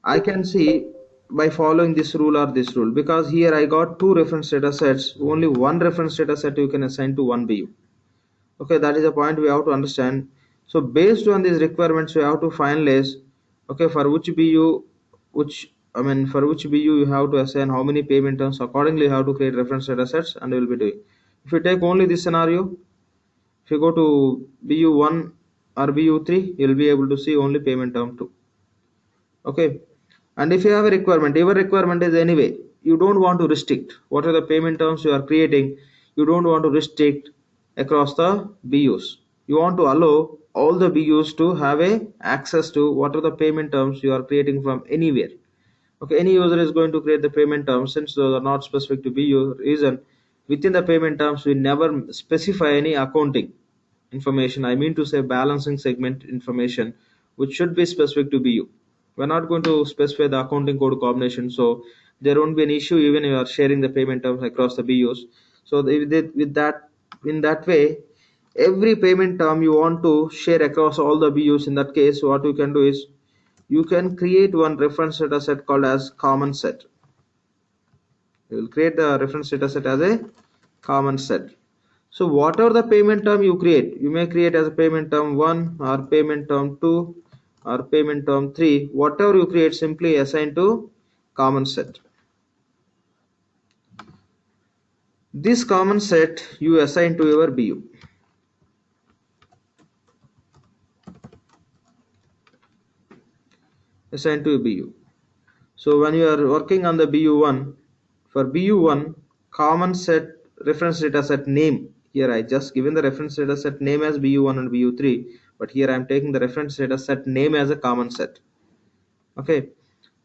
I can see by following this rule or this rule, because here I got two reference data sets. Only one reference data set you can assign to one BU. Okay, that is a point we have to understand. So based on these requirements, we have to finalize, okay, for which BU, for which BU you have to assign how many payment terms. Accordingly, you have to create reference data sets, and we will be doing. If you take only this scenario, if you go to BU1 or BU3, you will be able to see only payment term 2. Okay, and if you have a requirement, your requirement is anyway, you don't want to restrict what are the payment terms you are creating. You don't want to restrict across the BUs. You want to allow all the BUs to have a access to what are the payment terms you are creating from anywhere. Okay, any user is going to create the payment terms. Since those are not specific to BU, reason within the payment terms we never specify any accounting information. I mean to say balancing segment information, which should be specific to BU. We're not going to specify the accounting code combination, so there won't be an issue even if you are sharing the payment terms across the BUs. So with that, in that way, every payment term you want to share across all the BUs, in that case what you can do is you can create one reference data set called as common set. You will create the reference data set as a common set. So whatever the payment term you create, you may create as a payment term 1 or payment term 2 or payment term 3. Whatever you create, simply assign to common set. This common set you assign to your BU. Assign to a BU. So when you are working on the BU1, for BU1 common set reference data set name, here I just given the reference data set name as BU1 and BU3, but here I am taking the reference data set name as a common set. Okay,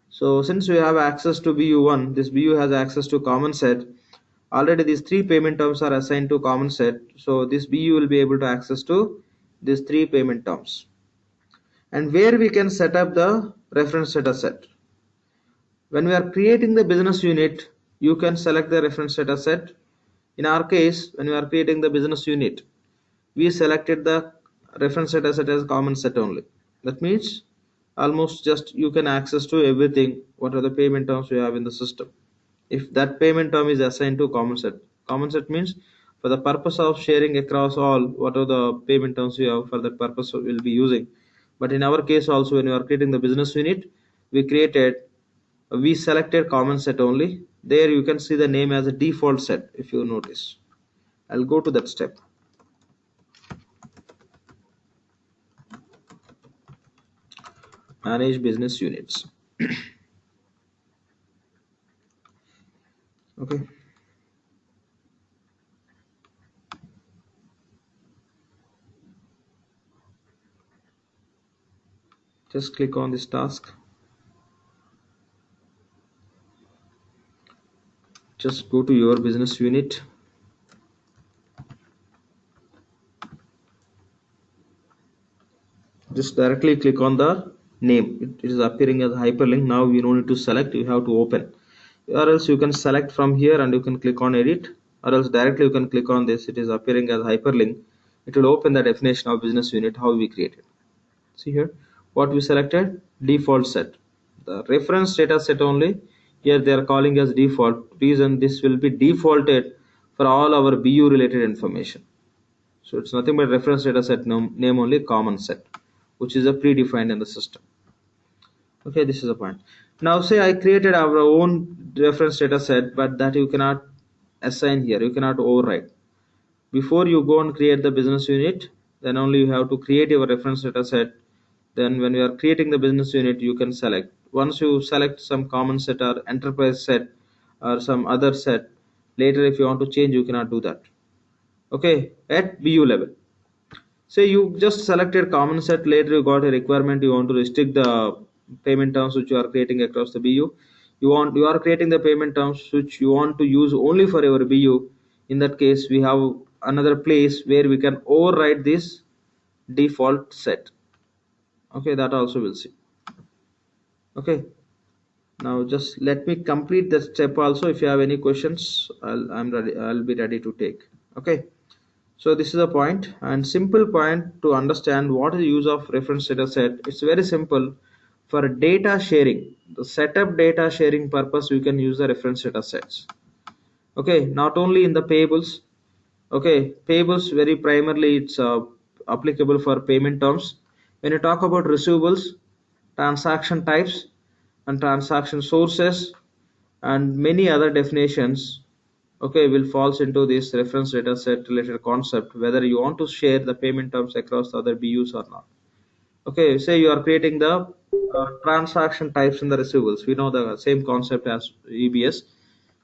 so since we have access to BU1, this BU has access to common set. Already these three payment terms are assigned to common set, so this BU will be able to access to these three payment terms. And where we can set up the reference data set, when we are creating the business unit, you can select the reference data set. In our case, when we are creating the business unit, we selected the reference data set as common set only. That means almost just you can access to everything, what are the payment terms we have in the system. If that payment term is assigned to common set means for the purpose of sharing across all, what are the payment terms you have, for that purpose we'll be using. But in our case also, when we are creating the business unit, we selected common set only. There you can see the name as a default set. If you notice, I'll go to that step. Manage business units. Okay, just click on this task. Just go to your business unit. Just directly click on the name. It is appearing as a hyperlink. Now you don't need to select, you have to open, or else you can select from here and you can click on edit, or else directly you can click on this. It is appearing as hyperlink. It will open the definition of business unit, how we created. See here what we selected, default set, the reference data set only. Here they are calling as default. Reason, this will be defaulted for all our BU related information. So it's nothing but reference data set name only, common set, which is a predefined in the system. Okay, this is the point. Now say I created our own reference data set, but that you cannot assign here, you cannot override. Before you go and create the business unit, then only you have to create your reference data set. Then when you are creating the business unit, you can select. Once you select some common set or enterprise set or some other set, later if you want to change, you cannot do that. Okay, at BU level, say you just selected common set, later you got a requirement, you want to restrict the payment terms which you are creating across the BU. You are creating the payment terms which you want to use only for your BU. In that case, we have another place where we can override this default set. Okay, that also we'll see. Okay, now just let me complete the step also. If you have any questions, I'll be ready to take. Okay, so this is a point, and simple point to understand what is the use of reference data set. It's very simple. for data sharing, the setup data sharing purpose, you can use the reference data sets. Okay, not only in the payables. Okay, payables very primarily it's applicable for payment terms. When you talk about receivables, transaction types and transaction sources and many other definitions, okay, will falls into this reference data set related concept, whether you want to share the payment terms across the other BUs or not. Okay, say you are creating the transaction types in the receivables. We know the same concept as EBS.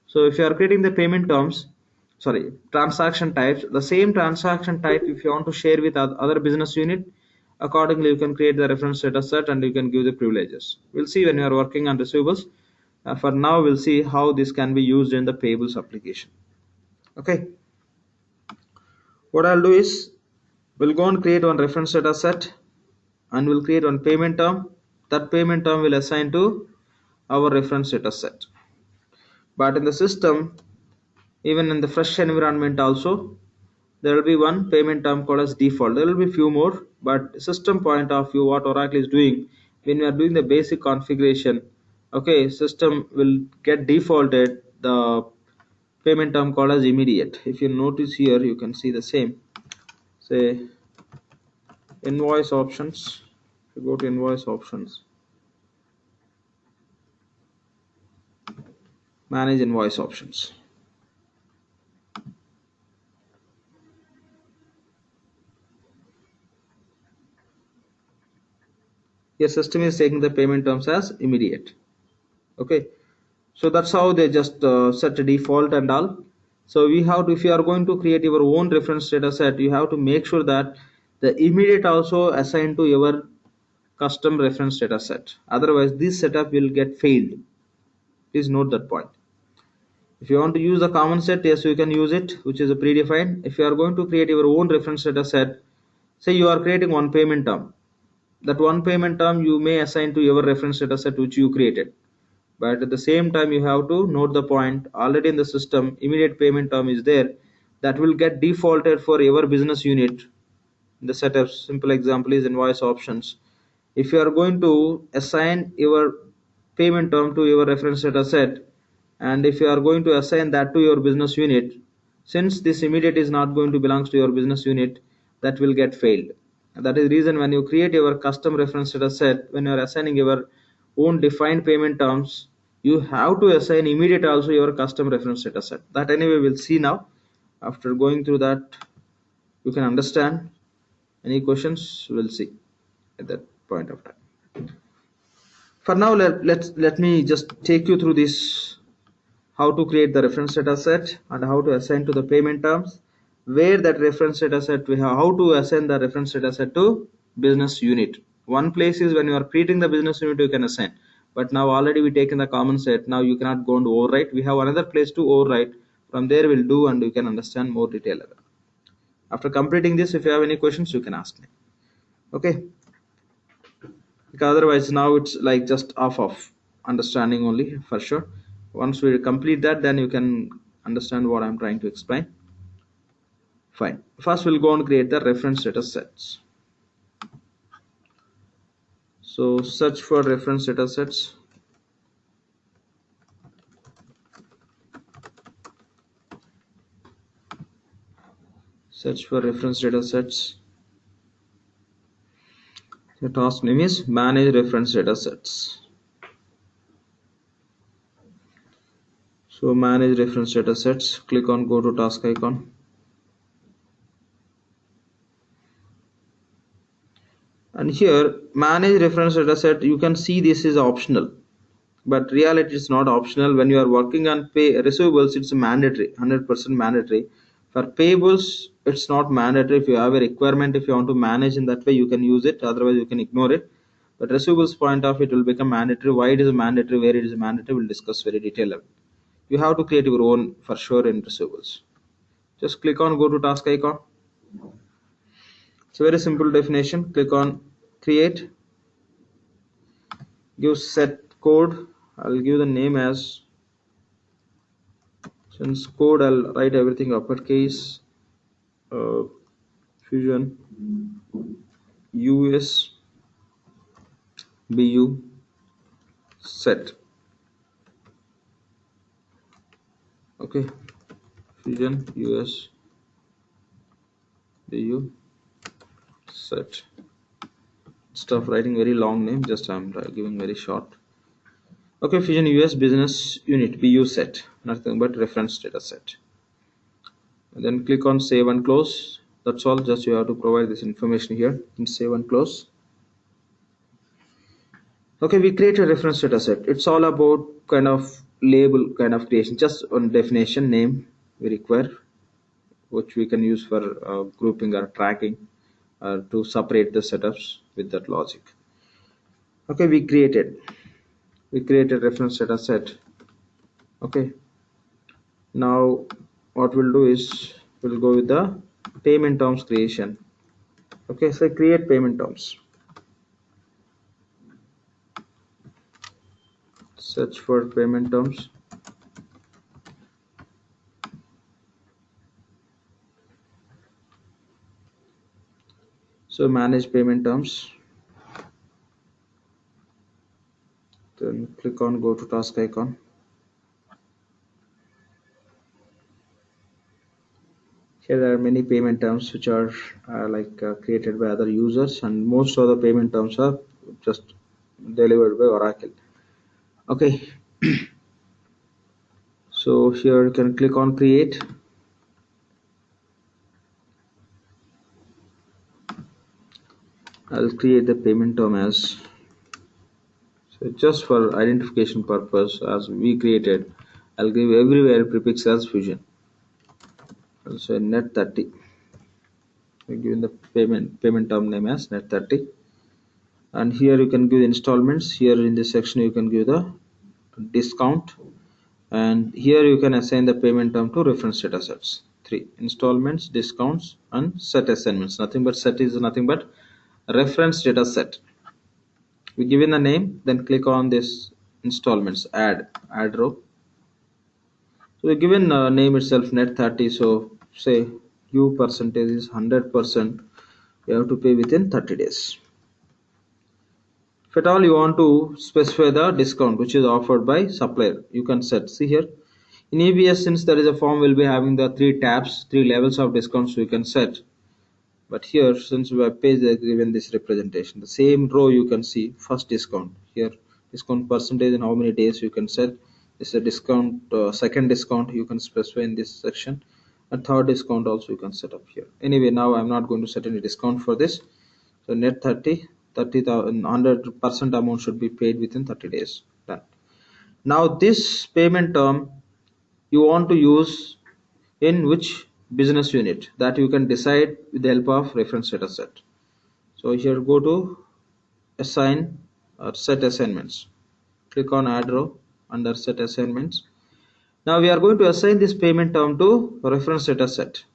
So if you are creating the payment terms, sorry, transaction types, the same transaction type, if you want to share with other business unit, accordingly you can create the reference data set and you can give the privileges. We'll see when you are working on receivables. For now, we'll see how this can be used in the payables application. Okay, what I'll do is we'll go and create one reference data set and we'll create one payment term. That payment term will assign to our reference data set. But in the system, even in the fresh environment also, there will be one payment term called as default. There will be few more, but system point of view, what Oracle is doing, when we are doing the basic configuration, okay, system will get defaulted the payment term called as immediate. If you notice here, you can see the same. Say invoice options. If you go to invoice options, manage invoice options. Your system is taking the payment terms as immediate. Okay, so that's how they just set a default and all. So we have to, if you are going to create your own reference data set, you have to make sure that the immediate also assigned to your custom reference data set. Otherwise, this setup will get failed. Please note that point. If you want to use the common set, yes, you can use it, which is a predefined. If you are going to create your own reference data set, say you are creating one payment term. That one payment term you may assign to your reference data set which you created. But at the same time, you have to note the point, already in the system, immediate payment term is there that will get defaulted for your business unit. The setup, simple example is invoice options. If you are going to assign your payment term to your reference data set, and if you are going to assign that to your business unit, since this immediate is not going to belongs to your business unit, that will get failed. That is the reason when you create your custom reference data set, when you are assigning your own defined payment terms, you have to assign immediate also your custom reference data set. That anyway we'll see now. After going through that, you can understand. Any questions, we'll see at that point of time. For now, let me just take you through this, how to create the reference data set and how to assign to the payment terms, where that reference data set we have, how to assign the reference data set to business unit. One place is when you are creating the business unit, you can assign, but now already we taken the common set. Now you cannot go and overwrite. We have another place to overwrite. From there we'll do and you can understand more detail. After completing this, if you have any questions, you can ask me. Okay, because otherwise now it's like just of understanding only for sure. Once we complete that, then you can understand what I'm trying to explain. Fine, first we'll go and create the reference data sets. So search for reference data sets. Search for reference data sets. The task name is manage reference data sets. So manage reference data sets, click on go to task icon. And here manage reference data set, you can see this is optional, but reality is not optional. When you are working on receivables, it's mandatory, 100% mandatory. For payables, it's not mandatory. If you have a requirement, if you want to manage in that way, you can use it, otherwise you can ignore it. But receivables point of it will become mandatory. Why it is mandatory, where it is mandatory, we'll discuss very detailed. You have to create your own for sure in receivables. Just click on go to task icon. It's a very simple definition. Click on create, give set code. I'll give the name as, since code I'll write everything uppercase, Fusion US BU set. Okay, Fusion US BU set. Instead of writing very long name, just I'm giving very short. Okay, Fusion US business unit BU set, nothing but reference data set. And then click on save and close. That's all, just you have to provide this information here and save and close. Okay, we create a reference data set. It's all about kind of label kind of creation, just on definition name we require, which we can use for grouping or tracking to separate the setups with that logic. Okay, we created reference data set. Okay, now what we'll do is we'll go with the payment terms creation. Okay, so create payment terms, search for payment terms. So manage payment terms, then click on go to task icon. Here there are many payment terms which are created by other users, and most of the payment terms are just delivered by Oracle. Okay, so here you can click on create. I'll create the payment term as, so just for identification purpose, as we created, I'll give everywhere prefix as Fusion. I'll say net30. We're giving the payment term name as net30, and here you can give installments. Here in this section you can give the discount, and here you can assign the payment term to reference data sets. 3 installments, discounts, and set assignments. Nothing but set is nothing but reference data set. We give in the name, then click on this installments, add row. So we given name itself net30. So say you percentage is 100%. You have to pay within 30 days. If at all you want to specify the discount which is offered by supplier, you can set. See here in EBS, since there is a form, will be having the 3 tabs, 3 levels of discounts we can set. But here, since web page is given this representation, the same row you can see first discount. Here discount percentage and how many days you can set. This is a discount, second discount you can specify in this section, and third discount also you can set up here. Anyway, now I'm not going to set any discount for this. So net 30,000, 100% amount should be paid within 30 days. Done. Now this payment term you want to use in which business unit, that you can decide with the help of reference data set. So here go to assign or set assignments. Click on add row under set assignments. Now we are going to assign this payment term to reference data set.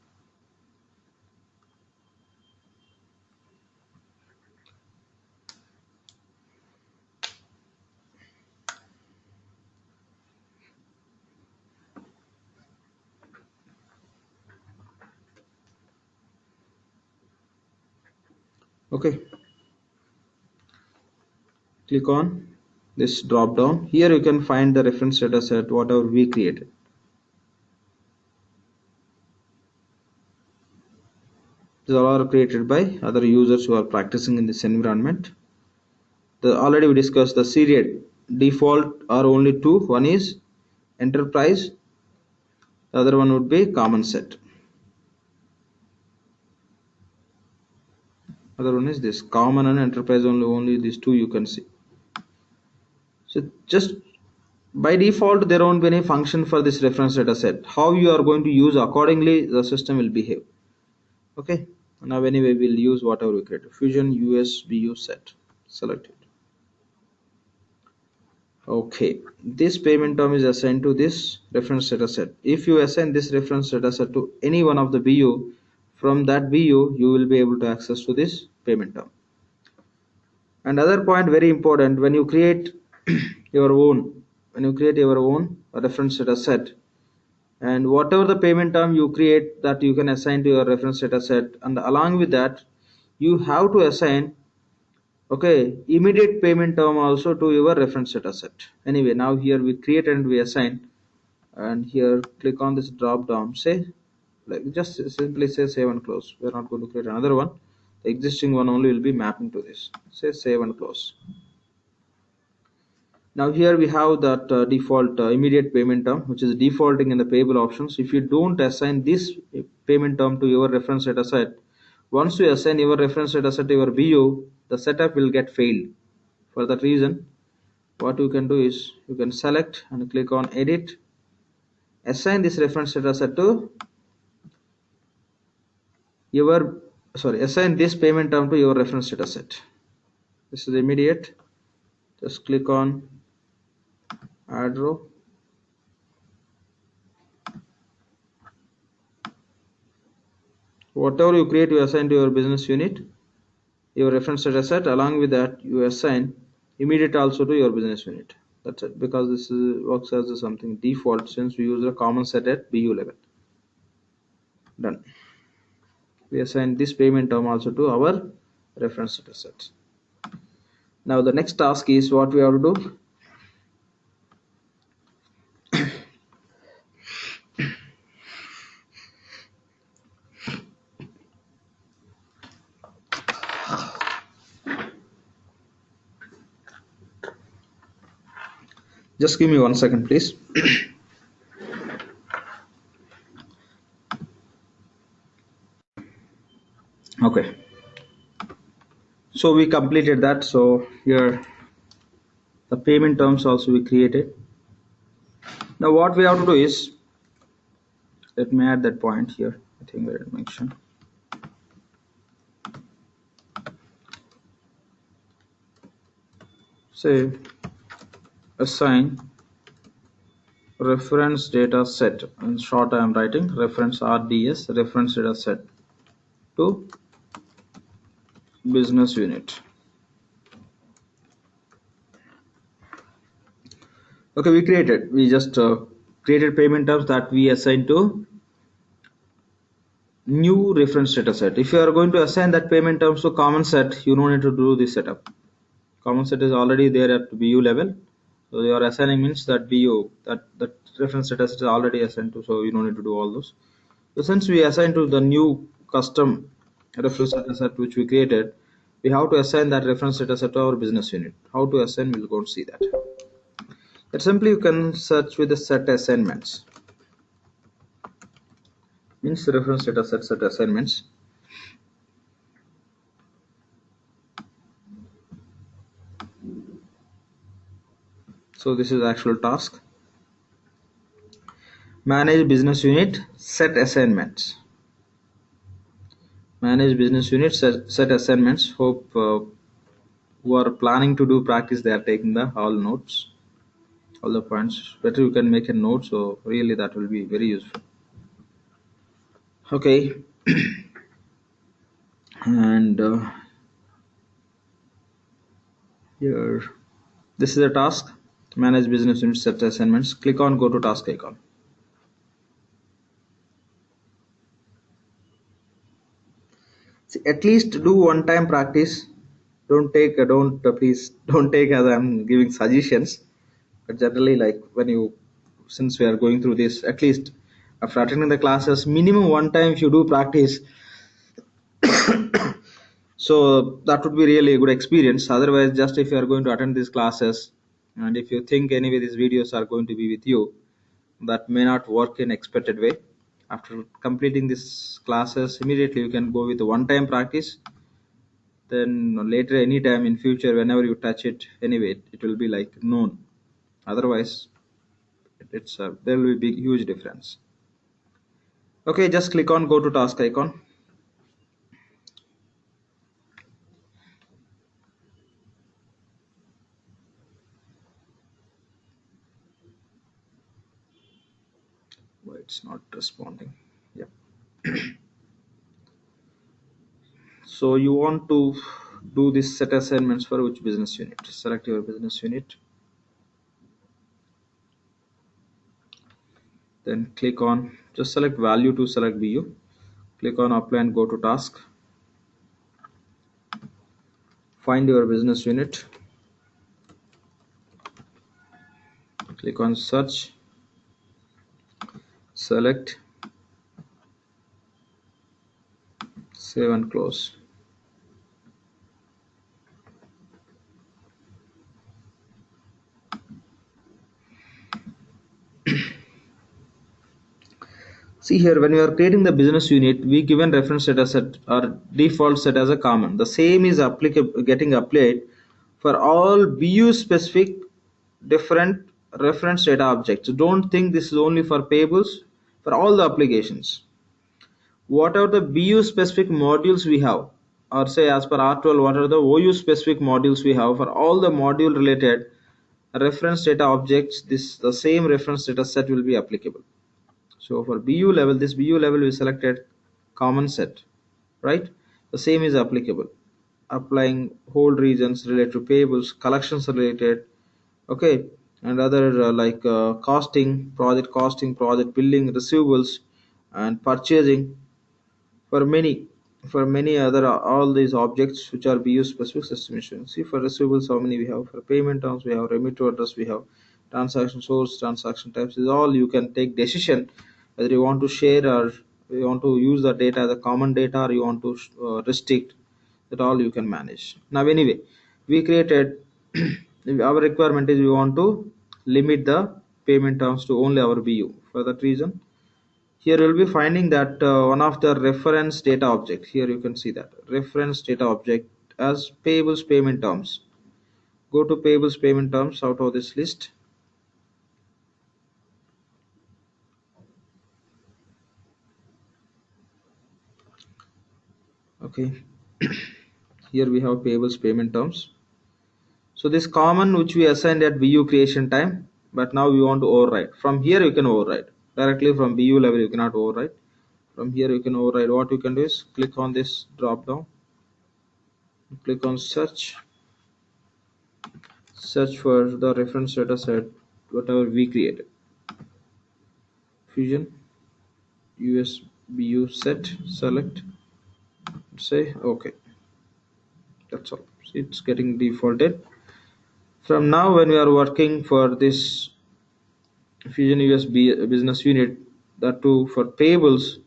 Okay, click on this drop down. Here you can find the reference data set whatever we created. These are all created by other users who are practicing in this environment. Already we discussed the serial default are only 2. One is enterprise, the other one would be common set. Other one is this common and enterprise, only these 2 you can see. So just by default there won't be any function for this reference data set. How you are going to use, accordingly the system will behave. Okay, now anyway we'll use whatever we created. Fusion US BU set, select it. Okay, this payment term is assigned to this reference data set. If you assign this reference data set to any one of the BU, from that BU you will be able to access to this payment term. And other point very important, when you create your own reference data set, and whatever the payment term you create, that you can assign to your reference data set, and along with that you have to assign Okay, immediate payment term also to your reference data set. Anyway, now here we create and we assign, and here click on this drop down, say like just simply say save and close. We're not going to create another one. The existing one only will be mapping to this. Say save and close. Now here we have that default immediate payment term, which is defaulting in the payable options. If you don't assign this payment term to your reference data set, once you assign your reference data set to your BU, the setup will get failed. For that reason, what you can do is you can select and click on edit, assign this reference data set to your, assign this payment term to your reference data set. This is immediate. Just click on add row. Whatever you create, you assign to your business unit, your reference data set. Along with that, you assign immediate also to your business unit. That's it, because this works as something default since we use a common set at BU level. Done. We assign this payment term also to our reference data set. Now the next task is what we have to do. Just give me 1 second, please. Okay, so we completed that. So here the payment terms also we created. Now what we have to do is, let me add that point here. I think I didn't mention. Say assign reference data set. In short, I am writing reference RDS, reference data set, to business unit. Okay, we just created payment terms that we assign to new reference data set. If you are going to assign that payment terms to common set, you don't need to do this setup. Common set is already there at BU level, so your assigning means that BU, that reference data set is already assigned to, so you don't need to do all those. So since we assign to the new custom reference data set which we created, we have to assign that reference data set to our business unit. How to assign, we'll go and see that. That simply you can search with the set assignments, means reference data set assignments. So this is actual task. Manage business unit set assignments. Manage business unit set assignments. Hope who are planning to do practice, they are taking the all notes, all the points. Better you can make a note, so really that will be very useful. Okay. And here this is a task. Manage business unit set assignments. Click on go to task icon. See, at least do one time practice. Don't take please don't take as I'm giving suggestions, but generally, like when you, since we are going through this, at least after attending the classes, minimum one time if you do practice, so that would be really a good experience. Otherwise, just if you are going to attend these classes and if you think anyway these videos are going to be with you, that may not work in expected way. After completing these classes, immediately you can go with one time practice. Then later, anytime in future, whenever you touch it, anyway, it will be like known. Otherwise, it's there will be big huge difference. Okay, just click on go to task icon. Why it's not responding? Yep. So you want to do this set assignments for which business unit? Select your business unit. Then click on, just select value to select BU. Click on apply and go to task. Find your business unit, click on search, select, save and close. See here, when we are creating the business unit, we given reference data set or default set as a common. The same is applicable, getting applied for all BU specific different reference data objects. Don't think this is only for payables, for all the applications. What are the BU specific modules we have, or say as per R12, what are the OU specific modules we have for all the module related reference data objects? This the same reference data set will be applicable. So for BU level, this BU level we selected common set, right? The same is applicable, applying whole regions related to payables, collections related, okay, and other costing, project billing, receivables, and purchasing. For many other all these objects which are BU specific system issues. See for receivables how many we have, for payment terms we have, remitter address we have, transaction source, transaction types is all. You can take decision whether you want to share or you want to use the data as a common data or you want to restrict. That all you can manage. Now anyway, we created our requirement is we want to limit the payment terms to only our BU. For that reason, here you'll be finding that one of the reference data object, here you can see that reference data object as payables payment terms. Go to payables payment terms out of this list. Okay, here we have payables payment terms. So this common which we assigned at BU creation time, but now we want to override. From here you can override directly from BU level, you cannot override. From here you can override. What you can do is click on this drop down, click on search for the reference data set whatever we created, Fusion US BU set, select, say okay. That's all. It's getting defaulted. From now when we are working for this Fusion US business unit, that too for payables,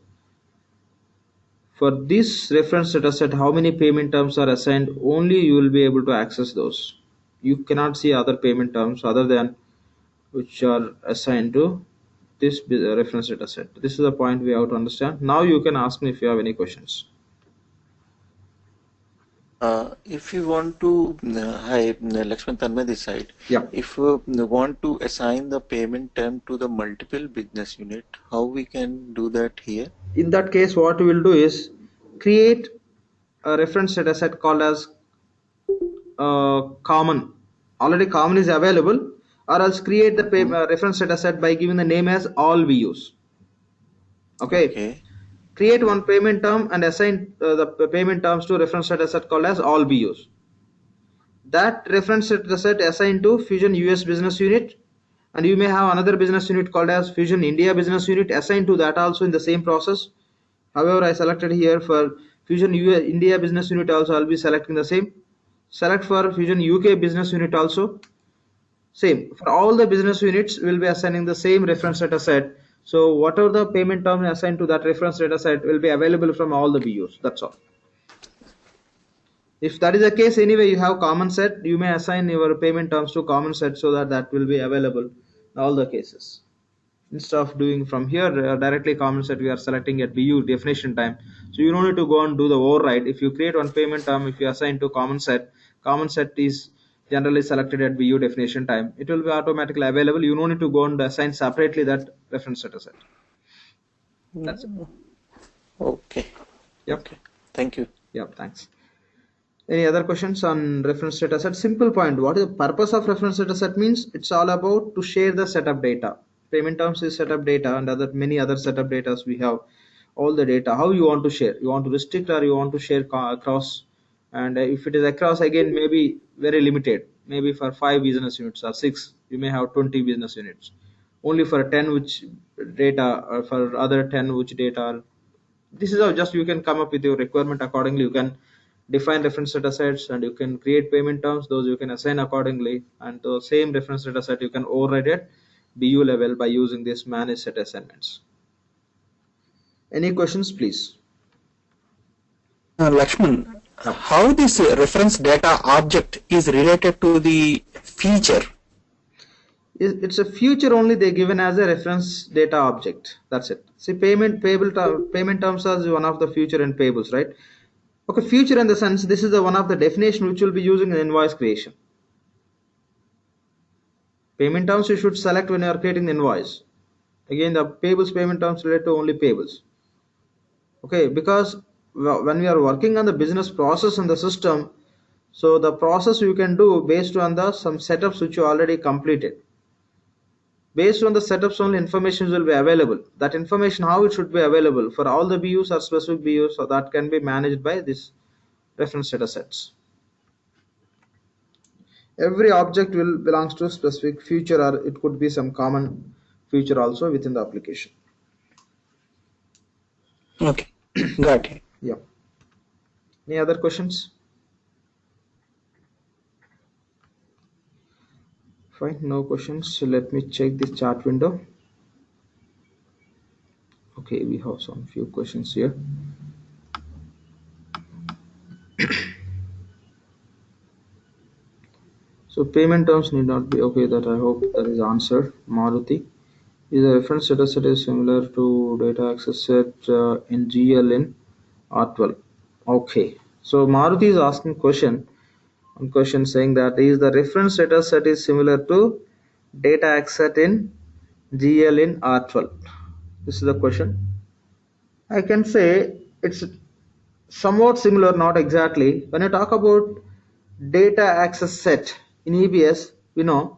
for this reference data set how many payment terms are assigned, only you will be able to access those. You cannot see other payment terms other than which are assigned to this reference data set. This is the point we have to understand. Now you can ask me if you have any questions.
If you want to, hi, Lakshman Tanmay this side.
Yeah.
If we want to assign the payment term to the multiple business unit, how we can do that here?
In that case, what we will do is create a reference data set called as common. Already common is available, or else create the reference data set by giving the name as all BUs. Okay. Create one payment term and assign the payment terms to reference data set called as all BUs. That reference data set assigned to Fusion US business unit, and you may have another business unit called as Fusion India business unit assigned to that also in the same process. However, I selected here for Fusion India business unit also I'll be selecting the same. Select for Fusion UK business unit also. Same. For all the business units, we'll be assigning the same reference data set. So whatever the payment term assigned to that reference data set will be available from all the BUs. That's all. If that is the case, anyway, you have common set, you may assign your payment terms to common set so that will be available in all the cases. Instead of doing from here directly common set, we are selecting at BU definition time. So you don't need to go and do the override. If you create one payment term, if you assign to common set is generally selected at BU definition time. It will be automatically available. You don't need to go and assign separately that reference data set. That's it.
Okay.
Yep.
Okay. Thank you.
Yep. Thanks. Any other questions on reference data set? Simple point. What is the purpose of reference data set? Means it's all about to share the setup data. Payment terms is setup data, and many other setup data we have. All the data. How you want to share? You want to restrict or you want to share across? And if it is across, again maybe very limited. Maybe for 5 business units or 6, you may have 20 business units. Only for 10 which data, or for other 10 which data. This is how just you can come up with your requirement accordingly. You can define reference data sets, and you can create payment terms. Those you can assign accordingly, and the same reference data set you can override at BU level by using this manage set assignments. Any questions, please?
Lakshman,
Yep.
how this reference data object is related to the feature?
It's a feature only they given as a reference data object. That's it. See, payment terms are one of the future and payables, right? Okay, future in the sense this is the one of the definition which will be using in invoice creation. Payment terms you should select when you are creating the invoice. Again, the payables payment terms relate to only payables. Okay, because when we are working on the business process in the system, so the process you can do based on the some setups which you already completed. Based on the setups only information will be available. That information how it should be available for all the BUs or specific BUs, so that can be managed by this reference data sets. Every object will belongs to a specific feature, or it could be some common feature also within the application.
Okay, got it.
Yeah. Any other questions? Fine, no questions. So let me check this chat window. Okay, we have some few questions here. So payment terms need not be okay. That I hope that is answered. Maruti, is a reference data set is similar to data access set in GL in R12. Okay. So Maruti is asking one question saying that is the reference data set is similar to data access set in GL in R12. This is the question. I can say it's somewhat similar, not exactly. When I talk about data access set in EBS, we know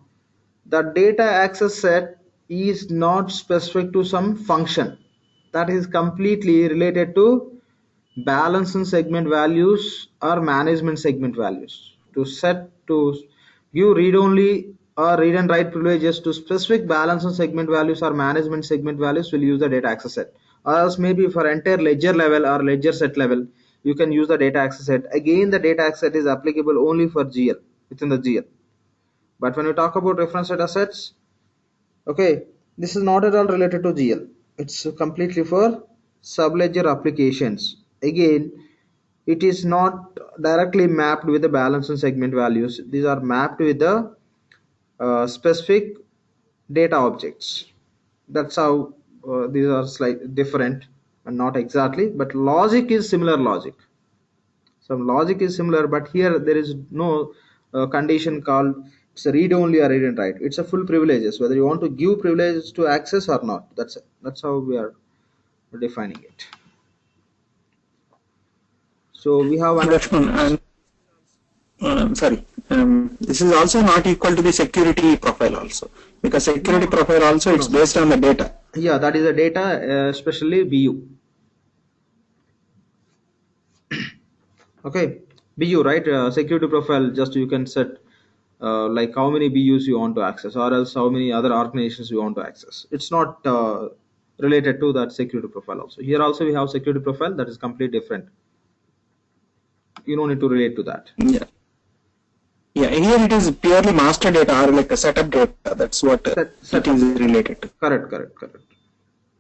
the data access set is not specific to some function. That is completely related to balance and segment values or management segment values. To give read only or read and write privileges to specific balance and segment values or management segment values, will use the data access set. Or else maybe for entire ledger level or ledger set level, you can use the data access set. Again, the data access set is applicable only for GL, within the GL. But when we talk about reference data sets, okay, this is not at all related to GL. It's completely for subledger applications. Again, it is not directly mapped with the balance and segment values. These are mapped with the specific data objects. That's how these are slightly different, and not exactly, but logic is similar logic. Some logic is similar, but here there is no condition called it's a read only or read and write. It's a full privileges, whether you want to give privileges to access or not. That's how we are defining it. So we have another.
Lakshman, and sorry, this is also not equal to the security profile also, because security profile also it's based on the data.
Yeah, that is the data, especially BU. Okay, BU, right? Security profile, just you can set like how many BUs you want to access, or else how many other organizations you want to access. It's not related to that security profile also. Here also we have security profile that is completely different. You don't need to relate to that.
Yeah. Yeah, here it is purely master data or like a setup data. That's what it is related to.
Correct.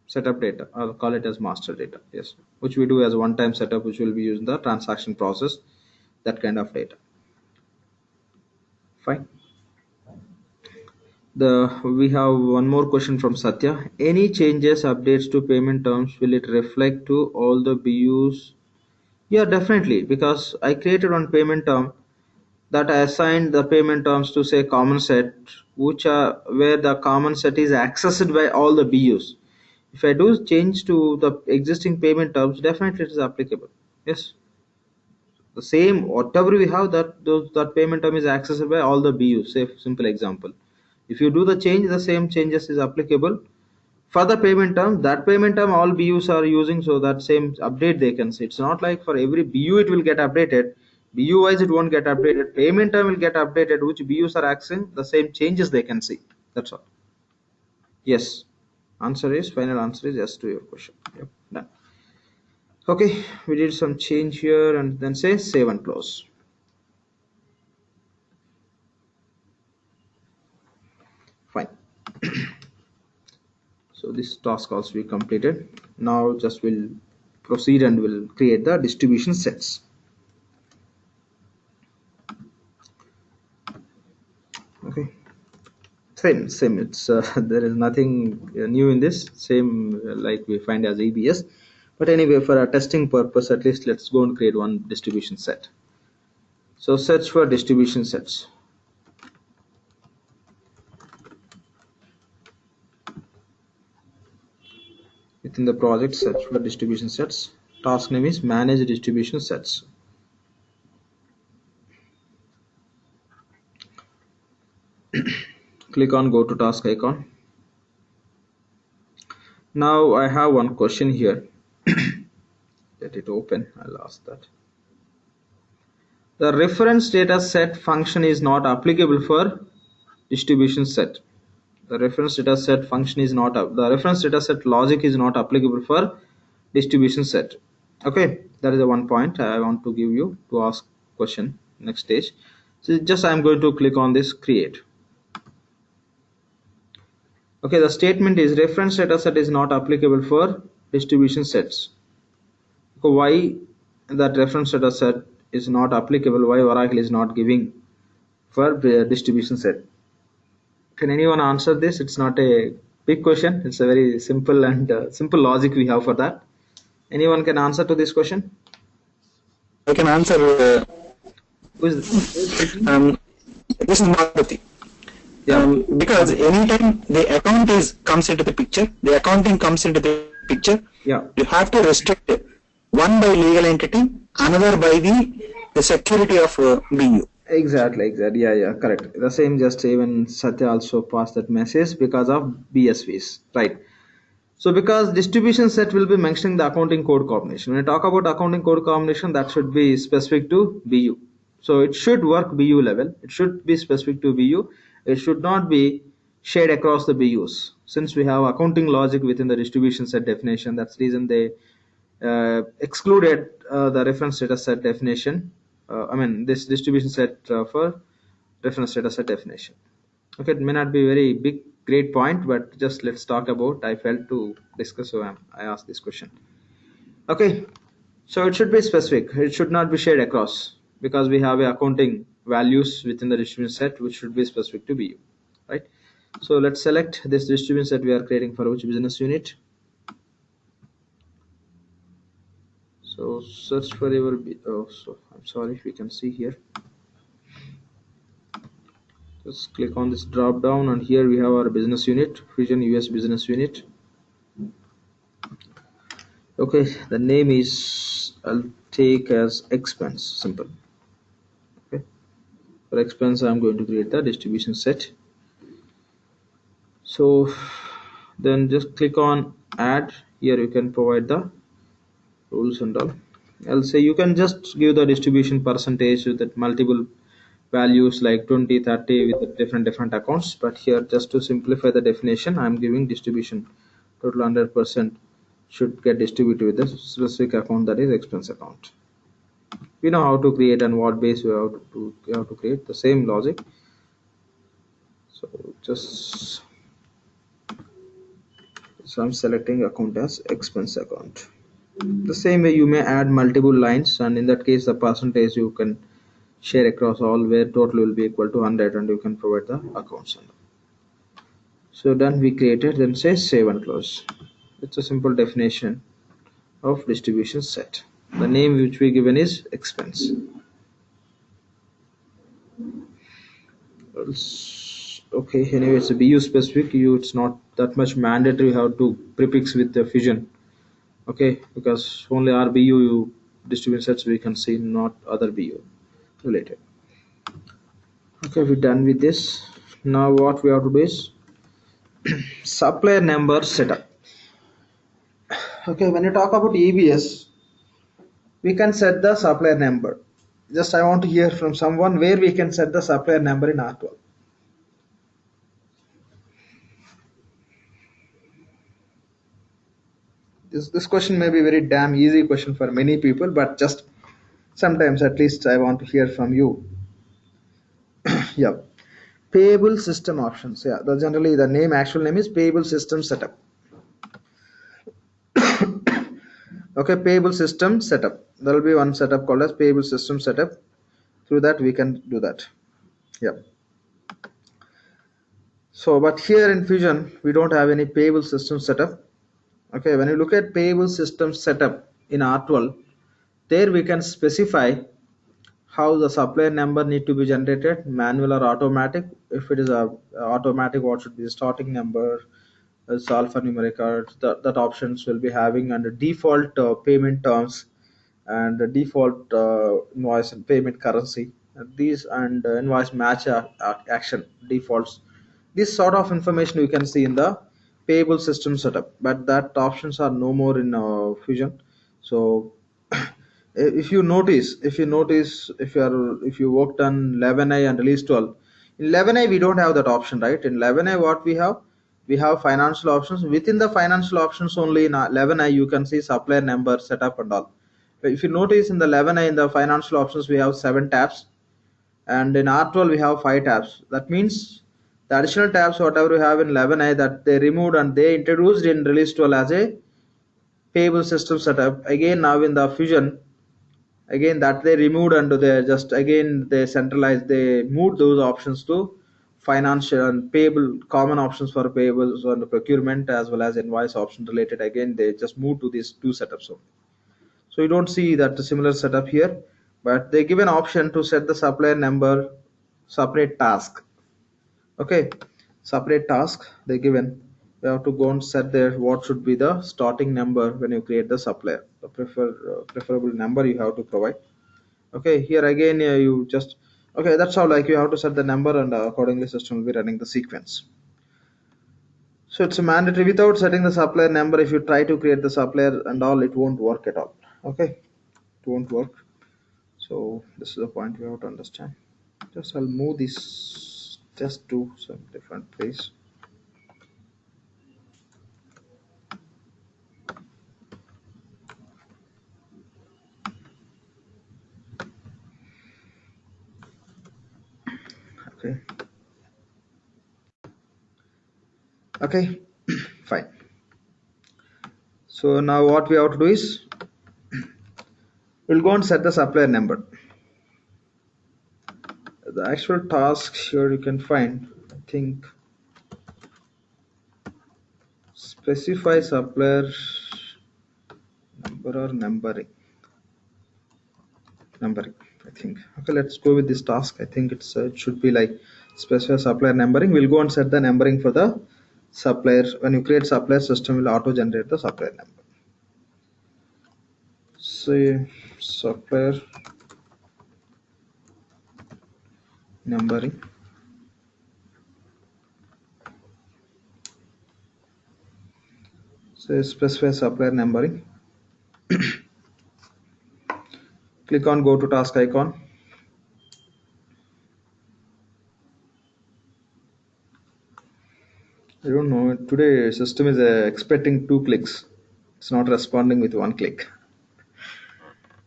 Setup data, I'll call it as master data. Yes, which we do as a one-time setup, which will be used in the transaction process. That kind of data. Fine. We have one more question from Satya. Any changes, updates to payment terms, will it reflect to all the BUs? Yeah, definitely, because I created one payment term that I assigned the payment terms to say common set, which are where the common set is accessed by all the BUs. If I do change to the existing payment terms, definitely it is applicable. Yes. The same, whatever we have, that payment term is accessible by all the BUs. Say simple example. If you do the change, the same changes is applicable for the payment term. That payment term all BUs are using, so that same update they can see. It's not like for every BU it will get updated. BU wise it won't get updated. Payment term will get updated. Which BUs are accessing, the same changes they can see. That's all. Yes. Final answer is yes to your question. Yep, done. Okay, we did some change here and then say save and close. Fine. So this task also we completed. Now just we'll proceed and we'll create the distribution sets. Okay, same. It's there is nothing new in this. Same like we find as EBS. But anyway, for our testing purpose, at least let's go and create one distribution set. So search for distribution sets. Within the project, search for distribution sets. Task name is manage distribution sets. Click on go to task icon. Now I have one question here. Let it open. I'll ask that. The reference data set function is not applicable for distribution set. The reference data set function is not the reference data set logic is not applicable for distribution set. Okay, that is the one point I want to give you to ask question next stage. So just I'm going to click on this create. Okay, the statement is reference data set is not applicable for distribution sets. So why that reference data set is not applicable? Why Oracle is not giving for the distribution set? Can anyone answer this? It's not a big question. It's a very simple and simple logic we have for that. Anyone can answer to this question?
I can answer.
Who is this?
This is Maruti.
Yeah.
Because anytime the account comes into the picture, the accounting comes into the picture,
Yeah.
you have to restrict it. One by legal entity, another by the security of BU.
Exactly. Yeah, correct. The same, just even Satya also passed that message because of BSVs, right? So because distribution set will be mentioning the accounting code combination. When I talk about accounting code combination, that should be specific to BU. So it should work BU level. It should be specific to BU. It should not be shared across the BUs. Since we have accounting logic within the distribution set definition, that's the reason they excluded the reference data set definition. This distribution set for reference data set definition. Okay, it may not be very big, great point, but just let's talk about. I felt to discuss, so I asked this question. Okay, so it should be specific. It should not be shared across because we have a accounting values within the distribution set, which should be specific to BU, right? So let's select this distribution set we are creating for which business unit. So search for your so I'm sorry if you can see here. Just click on this drop down and here we have our business unit, Fusion US business unit. Okay, the name is, I'll take as expense, simple. Okay, for expense I'm going to create the distribution set. So then just click on add. Here you can provide the rules and all. I'll say you can just give the distribution percentage with that multiple values like 20, 30 with different accounts, but here just to simplify the definition I'm giving distribution total 100% should get distributed with the specific account, that is expense account. We know how to create and what base we have to create the same logic. So I'm selecting account as expense account. The same way you may add multiple lines, and in that case the percentage you can share across all where total will be equal to 100 and you can provide the accounts. So done, we created, then say save and close. It's a simple definition of distribution set. The name which we given is expense. Okay, anyway it's a BU specific. It's not that much mandatory how to prefix with the Fusion. Okay, because only our BU distribution sets we can see, not other BU related. Okay, we're done with this. Now what we have to do is supplier number setup. Okay, when you talk about EBS, we can set the supplier number. Just I want to hear from someone where we can set the supplier number in R12. This question may be very damn easy question for many people, but just sometimes at least I want to hear from you. Yeah, payable system options. Yeah, generally the actual name is payable system setup. Okay, payable system setup. There will be one setup called as payable system setup. Through that we can do that. Yeah. So, but here in Fusion we don't have any payable system setup. Okay, when you look at payable system setup in R12, there we can specify how the supplier number need to be generated, manual or automatic. If it is a automatic, what should be the starting number, it's alphanumeric, or that options will be having, and the default payment terms, and the default invoice and payment currency, these, and invoice match action defaults. This sort of information you can see in the payable system setup, but that options are no more in Fusion. So if you worked on 11i and release 12, in 11i we don't have that option, right? In 11i what we have financial options. Within the financial options only in 11i you can see supplier number setup and all. But if you notice in the 11i in the financial options we have 7 tabs, and in R12 we have 5 tabs. That means the additional tabs whatever we have in 11i, that they removed and they introduced in release 12 as a payable system setup. Again now in the Fusion, again that they removed, and they just again they centralized, they moved those options to financial and payable, common options for payables and the procurement as well as invoice option related. Again they just moved to these 2 setups only. So you don't see that similar setup here, but they give an option to set the supplier number separate task. Okay, separate task they given. You have to go and set there what should be the starting number when you create the supplier, the preferable number you have to provide. Okay, here again you just, okay, that's how, like, you have to set the number, and accordingly system will be running the sequence. So it's a mandatory. Without setting the supplier number, if you try to create the supplier and all, it won't work at all. Okay, it won't work. So this is the point we have to understand. Just I'll move this test to some different place. Okay, okay. Fine. So now what we have to do is we'll go and set the supplier number. The actual task here you can find, I think, specify supplier number or numbering, I think. Okay, let's go with this task. I think it should be like specify supplier numbering. We'll go and set the numbering for the supplier. When you create supplier, system will auto generate the supplier number. Say supplier numbering. Say specify supplier numbering. Click on go to task icon. I don't know, today system is expecting 2 clicks. It's not responding with 1 click.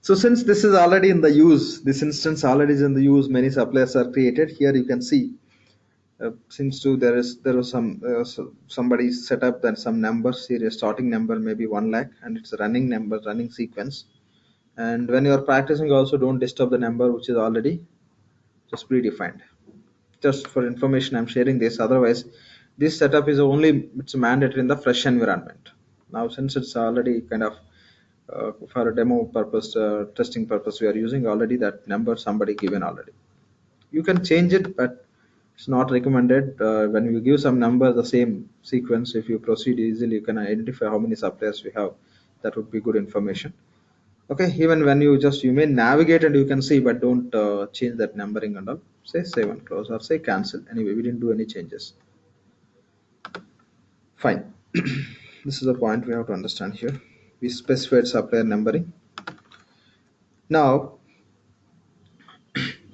So since this is already in the use, this instance already is in the use, many suppliers are created. Here you can see seems to there was somebody set up that some number, serious starting number maybe 1 lakh, and it's a running number, running sequence. And when you are practicing also, don't disturb the number which is already just predefined. Just for information I'm sharing this, otherwise this setup is only, it's mandatory in the fresh environment. Now since it's already kind of for a demo purpose, testing purpose, we are using already that number somebody given already. You can change it, but it's not recommended. When you give some number, the same sequence, if you proceed easily, you can identify how many suppliers we have. That would be good information. Okay, even when you may navigate and you can see, but don't change that numbering and all. Say save and close, or say cancel. Anyway, we didn't do any changes. Fine. This is the point we have to understand here. We specified supplier numbering. Now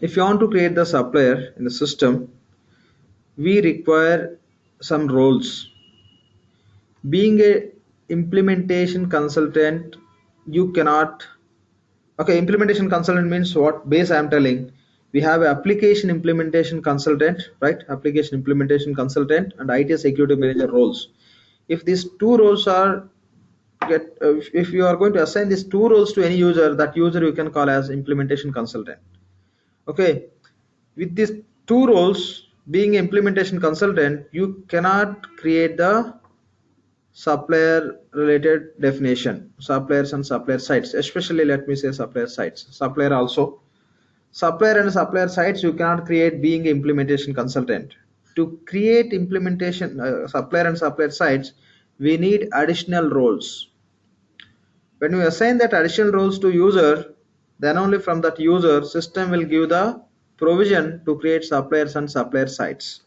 if you want to create the supplier in the system, we require some roles. Being a implementation consultant, you cannot. Okay, implementation consultant means what? Base I am telling. We have application implementation consultant, right? Application implementation consultant and IT security manager roles. If these two roles are if you are going to assign these two roles to any user, that user you can call as implementation consultant. Okay, with these two roles, being implementation consultant, you cannot create the supplier related definition, suppliers and supplier sites, especially let me say supplier sites, supplier also. Supplier and supplier sites you cannot create being implementation consultant. To create implementation supplier and supplier sites, we need additional roles. When you assign that additional roles to user, then only from that user system will give the provision to create suppliers and supplier sites.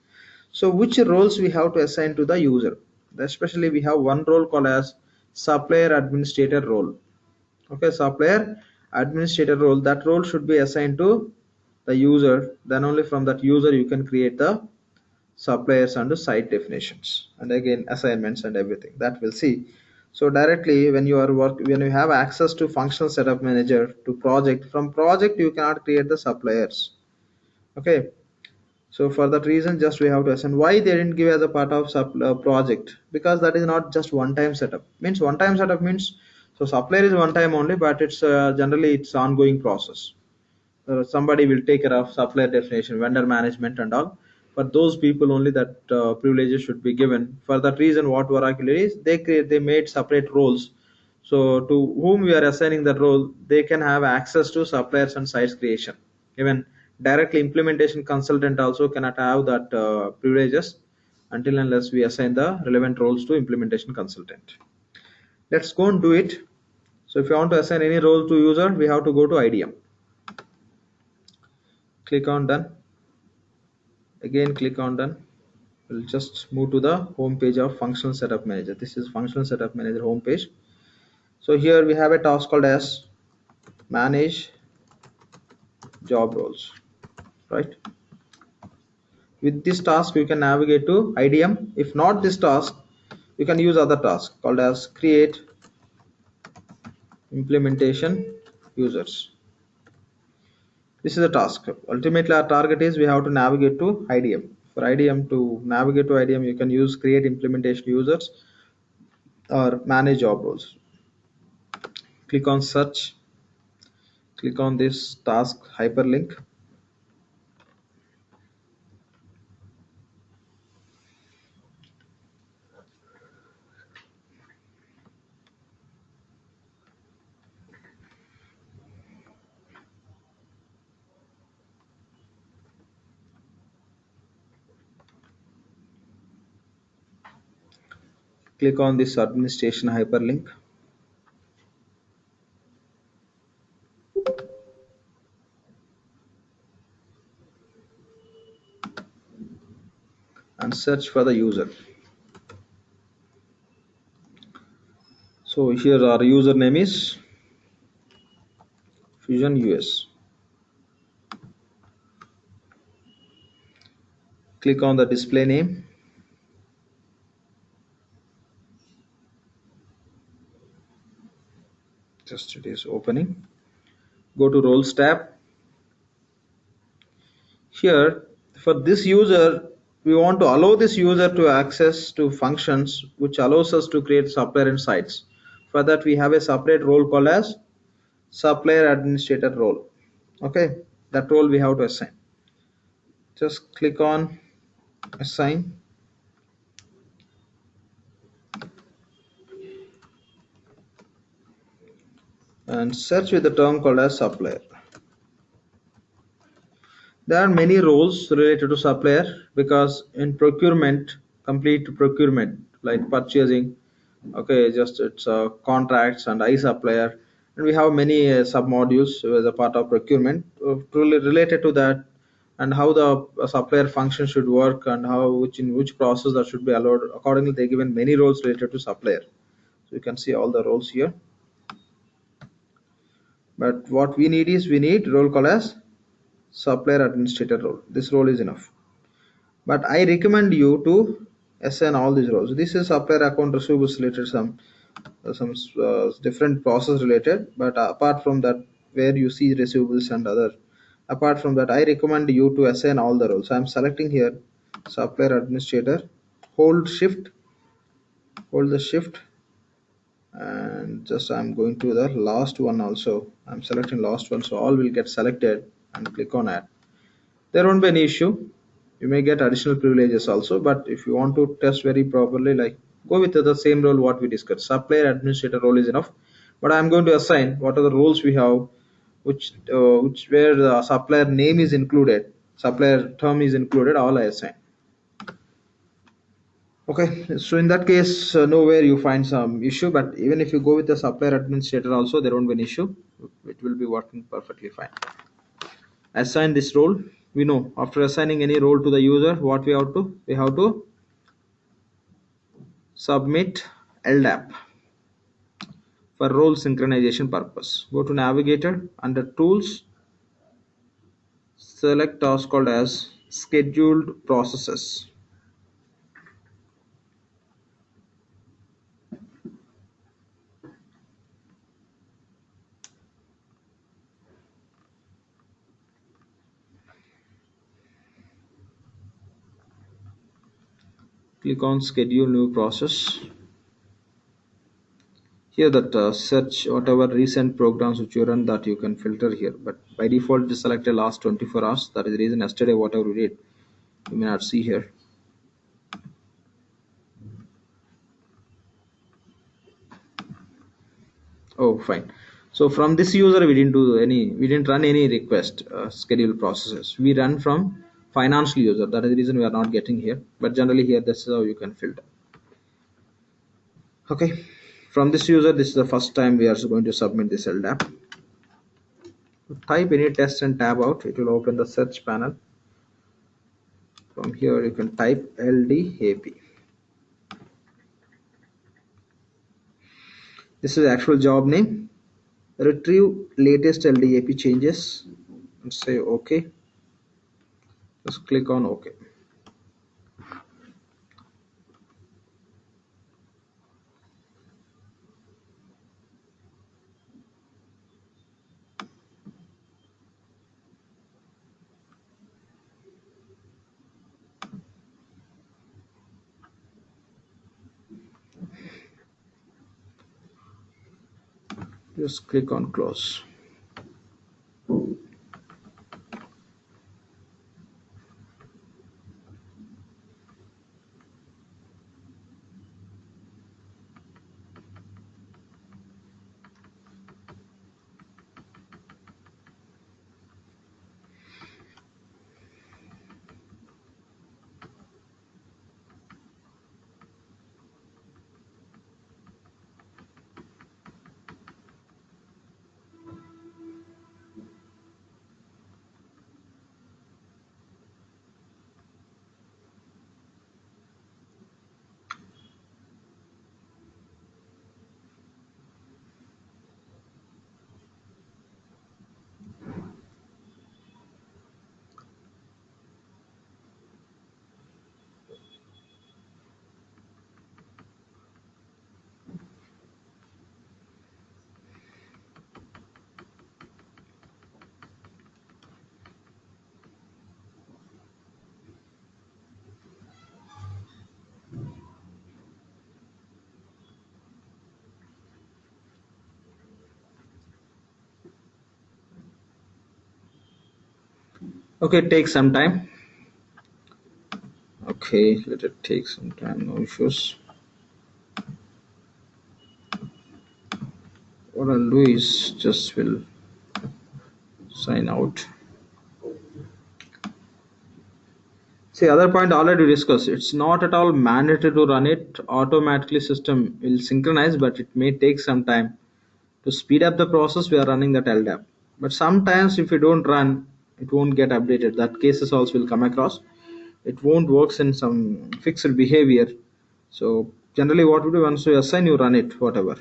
So which roles we have to assign to the user? Especially we have one role called as supplier administrator role. Okay, supplier administrator role, that role should be assigned to the user, then only from that user you can create the suppliers and the site definitions and again assignments and everything that we'll see. So directly when you have access to functional setup manager to project, from project you cannot create the suppliers. Okay, so for that reason just we have to assign. Why they didn't give as a part of project? Because that is not just one time setup. Means one time setup means, so supplier is one time only, but it's generally it's ongoing process. Somebody will take care of supplier definition, vendor management and all. For those people only that privileges should be given. For that reason what Oracle is, they made separate roles. So to whom we are assigning that role, they can have access to suppliers and sites creation. Even directly implementation consultant also cannot have that privileges until unless we assign the relevant roles to implementation consultant. Let's go and do it. So if you want to assign any role to user, we have to go to IDM. Click on done. Again click on done. We'll just move to the home page of functional setup manager. This is functional setup manager home page. So here we have a task called as manage job roles, right? With this task you can navigate to IDM. If not this task, you can use other task called as create implementation users. This is a task. Ultimately our target is we have to navigate to IDM. For IDM, to navigate to IDM, you can use create implementation users or manage job roles. Click on search, click on this task hyperlink. Click on this administration hyperlink. And search for the user. So here our username is Fusion US. Click on the display name. Just it is opening. Go to roles tab. Here for this user, we want to allow this user to access to functions which allows us to create supplier and sites. For that we have a separate role called as supplier administrator role. Okay, that role we have to assign. Just click on assign. And search with the term called as supplier. There are many roles related to supplier because in procurement, complete procurement like purchasing, okay, just it's contracts and iSupplier, and we have many sub-modules as a part of procurement truly related to that, and how the supplier function should work and how in which process that should be allowed. Accordingly, they given many roles related to supplier. So you can see all the roles here. But what we need is we need role called as supplier administrator role. This role is enough. But I recommend you to assign all these roles. This is supplier account receivables related some some different process related, but apart from that, where you see receivables and other, apart from that, I recommend you to assign all the roles. I'm selecting here supplier administrator, hold shift, hold the shift, and just I'm going to the last one also. I'm selecting last one, so all will get selected and click on add. There won't be any issue. You may get additional privileges also, but if you want to test very properly, like go with the same role what we discussed. Supplier administrator role is enough, but I'm going to assign what are the roles we have, which where the supplier name is included, supplier term is included, all I assign. Okay, so in that case, nowhere you find some issue, but even if you go with the supplier administrator also, there won't be an issue. It will be working perfectly fine. Assign this role. We know after assigning any role to the user, what we have to submit LDAP for role synchronization purpose. Go to navigator, under tools, select task called as scheduled processes. Click on schedule new process. Here that search whatever recent programs which you run, that you can filter here, but by default it is selected last 24 hours. That is the reason yesterday whatever we did you may not see here. Oh, fine. So from this user we didn't run any request schedule processes. We run from financial user. That is the reason we are not getting here, but generally here this is how you can filter. Okay, from this user, this is the first time we are going to submit this LDAP. Type any test and tab out, it will open the search panel. From here you can type LDAP. This is the actual job name. Retrieve latest LDAP changes and say OK. Just click on OK. Just click on close. Okay, take some time. Okay, let it take some time, no issues. What I'll do is just will sign out. See, other point already discussed. It's not at all mandatory to run it automatically. System will synchronize, but it may take some time to speed up the process. We are running that LDAP, but sometimes if you don't run, it won't get updated. That cases also will come across. It won't works in some fixed behavior. So generally, what we do once you assign, you run it whatever.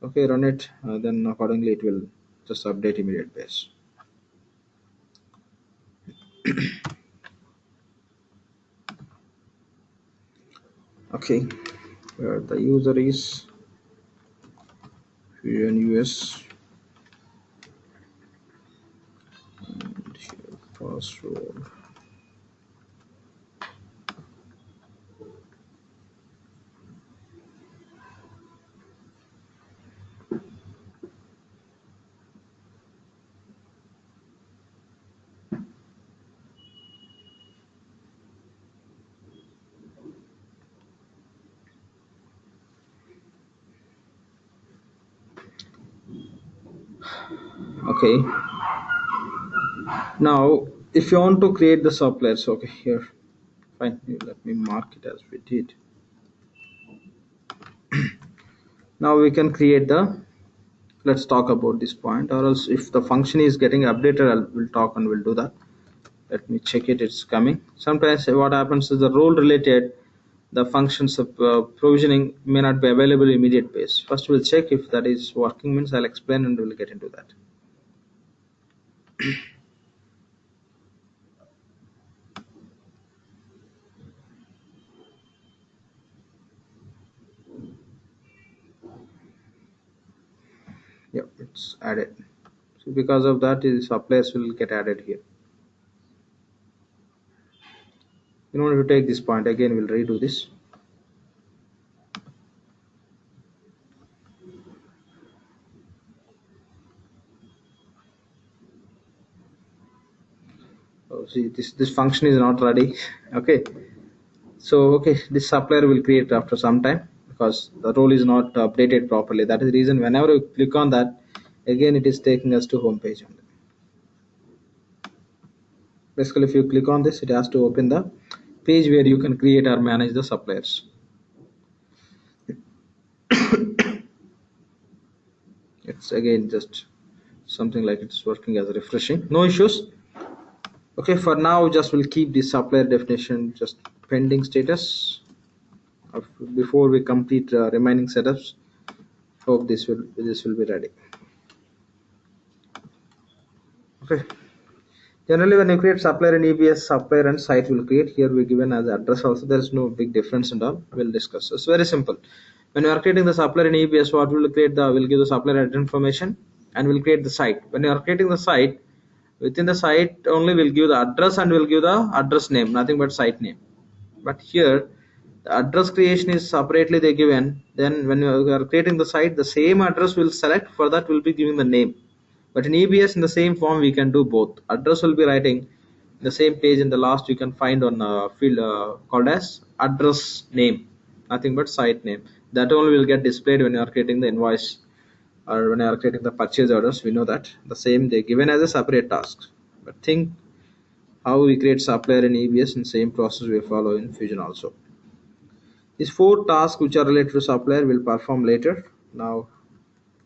Okay, run it. Then accordingly, it will just update immediate base. Okay, where the user is, Fusion US and here password. Okay, now if you want to create the suppliers, okay, here, fine, let me mark it as we did. Now we can create the, let's talk about this point, or else if the function is getting updated, we'll talk and we'll do that. Let me check it, it's coming. Sometimes what happens is the role related, the functions of provisioning may not be available immediate base. First we'll check if that is working, means I'll explain and we'll get into that. Yep, it's added. So because of that, the suppliers will get added here. In order to take this point, again we'll redo this. Oh, see, this function is not ready. Okay, so okay, this supplier will create after some time because the role is not updated properly. That is the reason whenever you click on that, again it is taking us to home page only. Basically, if you click on this, it has to open the page where you can create or manage the suppliers. It's again just something like it's working as refreshing, no issues. Okay, for now just we'll keep the supplier definition just pending status before we complete remaining setups. Hope this will be ready. Okay, generally when you create supplier in EBS, supplier and site will create. Here we given as address also, there is no big difference and all. We'll discuss. It's very simple. When you are creating the supplier in EBS, what will create, the will give the supplier information and will create the site. When you are creating the site, within the site only will give the address and will give the address name, nothing but site name. But here the address creation is separately they given. Then when you are creating the site, the same address will select, for that will be giving the name. But in EBS, in the same form, we can do both. Address will be writing the same page, in the last you can find on a field called as address name, nothing but site name. That only will get displayed when you are creating the invoice or when you are creating the purchase orders. We know that the same they given as a separate task. But think how we create supplier in EBS, in same process we follow in Fusion also. These 4 tasks which are related to supplier will perform later. Now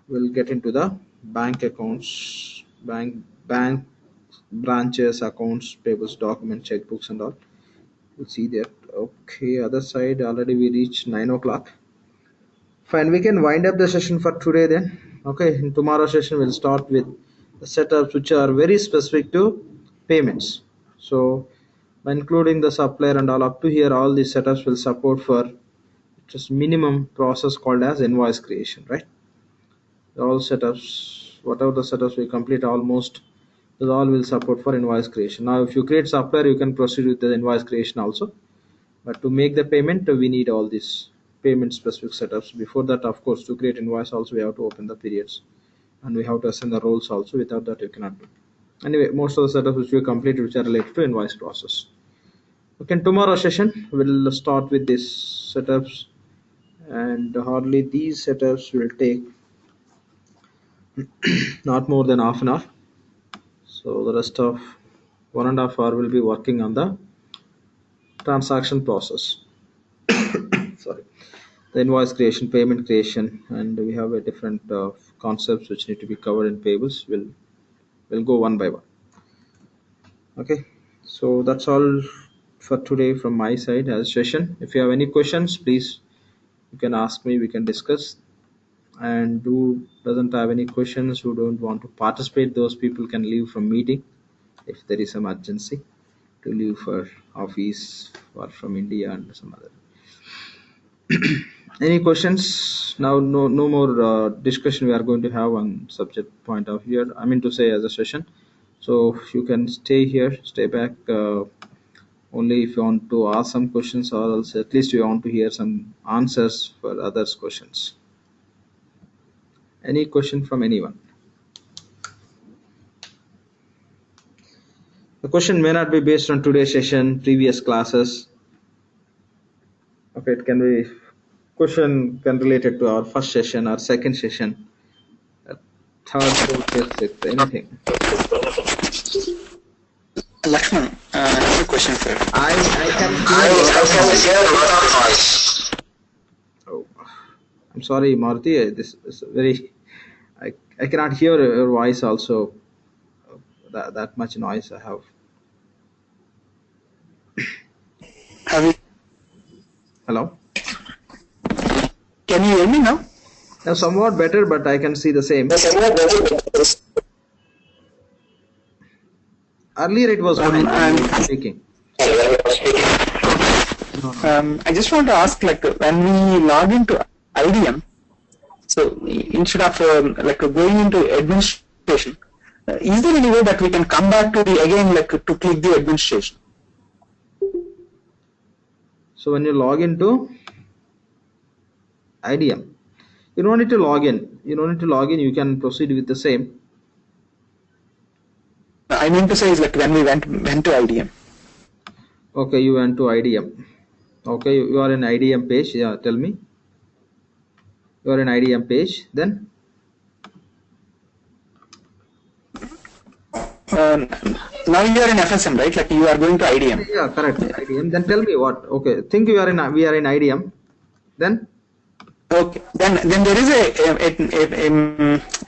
we'll get into the bank accounts, bank branches, accounts, payables, document, checkbooks and all. You'll see that. Okay, other side already we reached 9 o'clock. Fine, we can wind up the session for today then. Okay, in tomorrow's session we'll start with the setups which are very specific to payments. So by including the supplier and all up to here, all these setups will support for just minimum process called as invoice creation, right? All setups, whatever the setups we complete, almost those all will support for invoice creation. Now if you create supplier, you can proceed with the invoice creation also, but to make the payment we need all these payment specific setups. Before that, of course, to create invoice also we have to open the periods and we have to assign the roles also. Without that you cannot do. Anyway, most of the setups which we complete which are related to invoice process. Okay, in tomorrow's session we'll start with these setups, and hardly these setups will take not more than half an hour. So the rest of 1.5 hours will be working on the transaction process. Sorry, the invoice creation, payment creation, and we have a different concepts which need to be covered in payables. We'll go one by one. Okay, so that's all for today from my side as a session. If you have any questions, please you can ask me, we can discuss. And who doesn't have any questions, who don't want to participate, those people can leave from meeting if there is some urgency to leave for office or from India and some other. Any questions? Now, no more discussion we are going to have on subject point of here. I mean to say as a session. So you can stay here, stay back. Only if you want to ask some questions, or else at least you want to hear some answers for others' questions. Any question from anyone? The question may not be based on today's session, previous classes. Okay, it can be question can relate it to our first session, our second session, third, fourth, fifth, sixth, anything.
Lakshman, I have a question, sir.
I can hear a lot of noise. Oh, I'm sorry, Maruti. This is very. I cannot hear your voice also. That much noise I have.
Have you?
Hello.
Can you hear me now?
Now somewhat better, but I can see the same. Earlier it was fine.
I'm
speaking.
I just want to ask, like, when we log into IDM, so instead of going into administration, is there any way that we can come back to to click the administration?
So when you log into IDM, you don't need to log in. You can proceed with the same.
I mean to say is like when we went to IDM.
Okay, you went to IDM. Okay, you are in IDM page. Yeah, tell me. You are in IDM page. Then
now you are in FSM, right? Like you are going to IDM.
Yeah, correct. IDM. Then tell me what. Okay, think we are in IDM. Then.
Okay. Then there is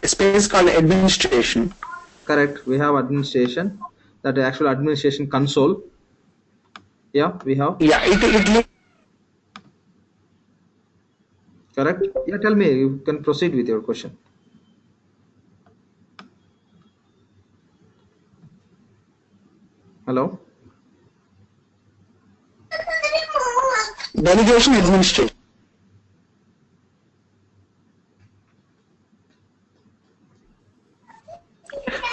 a space called administration.
Correct. We have administration. That actual administration console. Yeah, we have.
Yeah, it
Correct. Yeah, tell me. You can proceed with your question. Hello.
Delegation administration.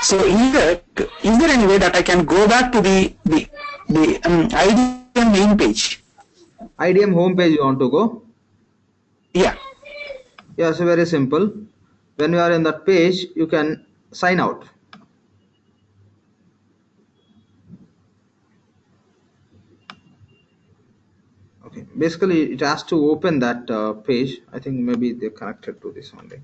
So is there any way that I can go back to the IDM main page?
IDM home page you want to go?
Yeah.
Yeah, so very simple. When you are in that page, you can sign out. Okay, basically it has to open that page. I think maybe they're connected to this only.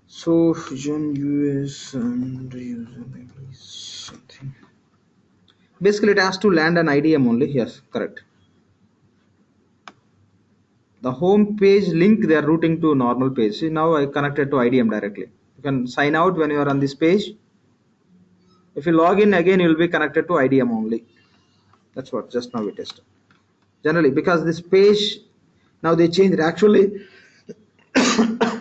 So Fusion US and user something. Basically it has to land an IDM only. Yes, correct. The home page link they are routing to normal page. See, now I connected to IDM directly. You can sign out when you are on this page. If you log in again, you will be connected to IDM only. That's what just now we tested. Generally, because this page now they changed actually.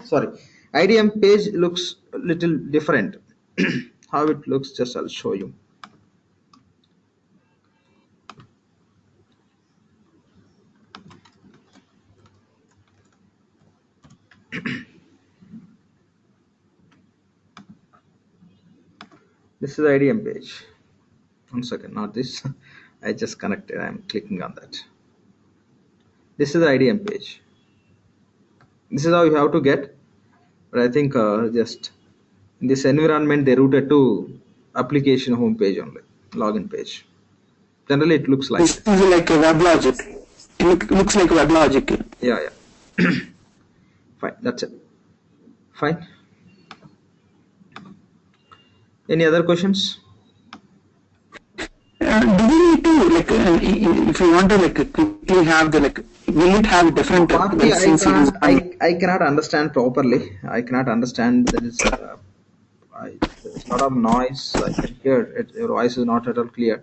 Sorry, IDM page looks a little different. How it looks, just I'll show you. This is the IDM page. 1 second, not this. I just connected. I'm clicking on that. This is the IDM page. This is how you have to get. But I think just in this environment they routed to application home page only, login page. Generally, it looks like.
This is like a WebLogic. It looks like WebLogic.
Yeah. Fine. That's it. Fine. Any other questions?
Do we need to if you want to quickly have will it have different?
I cannot understand properly. I cannot understand. There is there's a lot of noise. I can hear it. Your voice is not at all clear.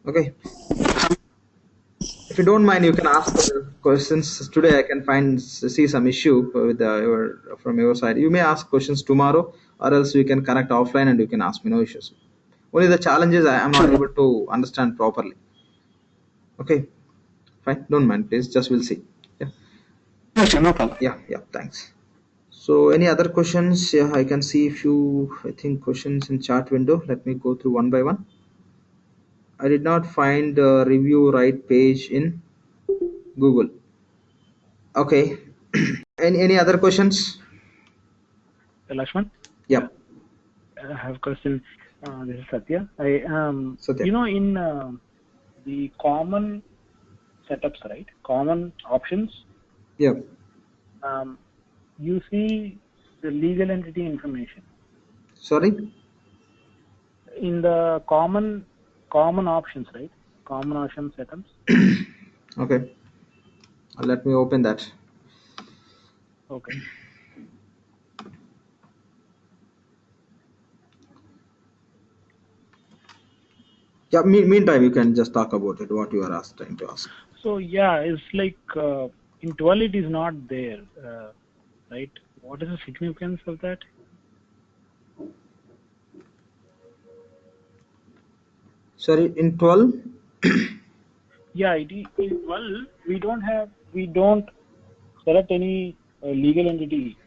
Okay. If you don't mind, you can ask questions today. I can see some issue with from your side. You may ask questions tomorrow, or else we can connect offline and you can ask me. No issues. Only the challenges I am not
Sure.
able to understand properly. Okay, fine. Don't mind, please. Just we'll see. Yeah,
No, sure, no problem.
yeah. Thanks. So, any other questions? Yeah, I can see a few. I think questions in chat window. Let me go through one by one. I did not find the review right page in Google. Okay. Any other questions?
Lakshman,
Yeah.
I have a question. This is Satya.
Satya.
You know, in the common setups, right? Common options.
Yeah.
You see the legal entity information
Sorry.
in the common options, right? Common option setups.
Okay. Let me open that.
Okay.
Yeah. Meantime, you can just talk about it. What you are trying to ask.
So yeah, it's like in 12 it is not there, right? What is the significance of that?
Sorry. In 12.
Yeah, in 12 we don't select any legal entity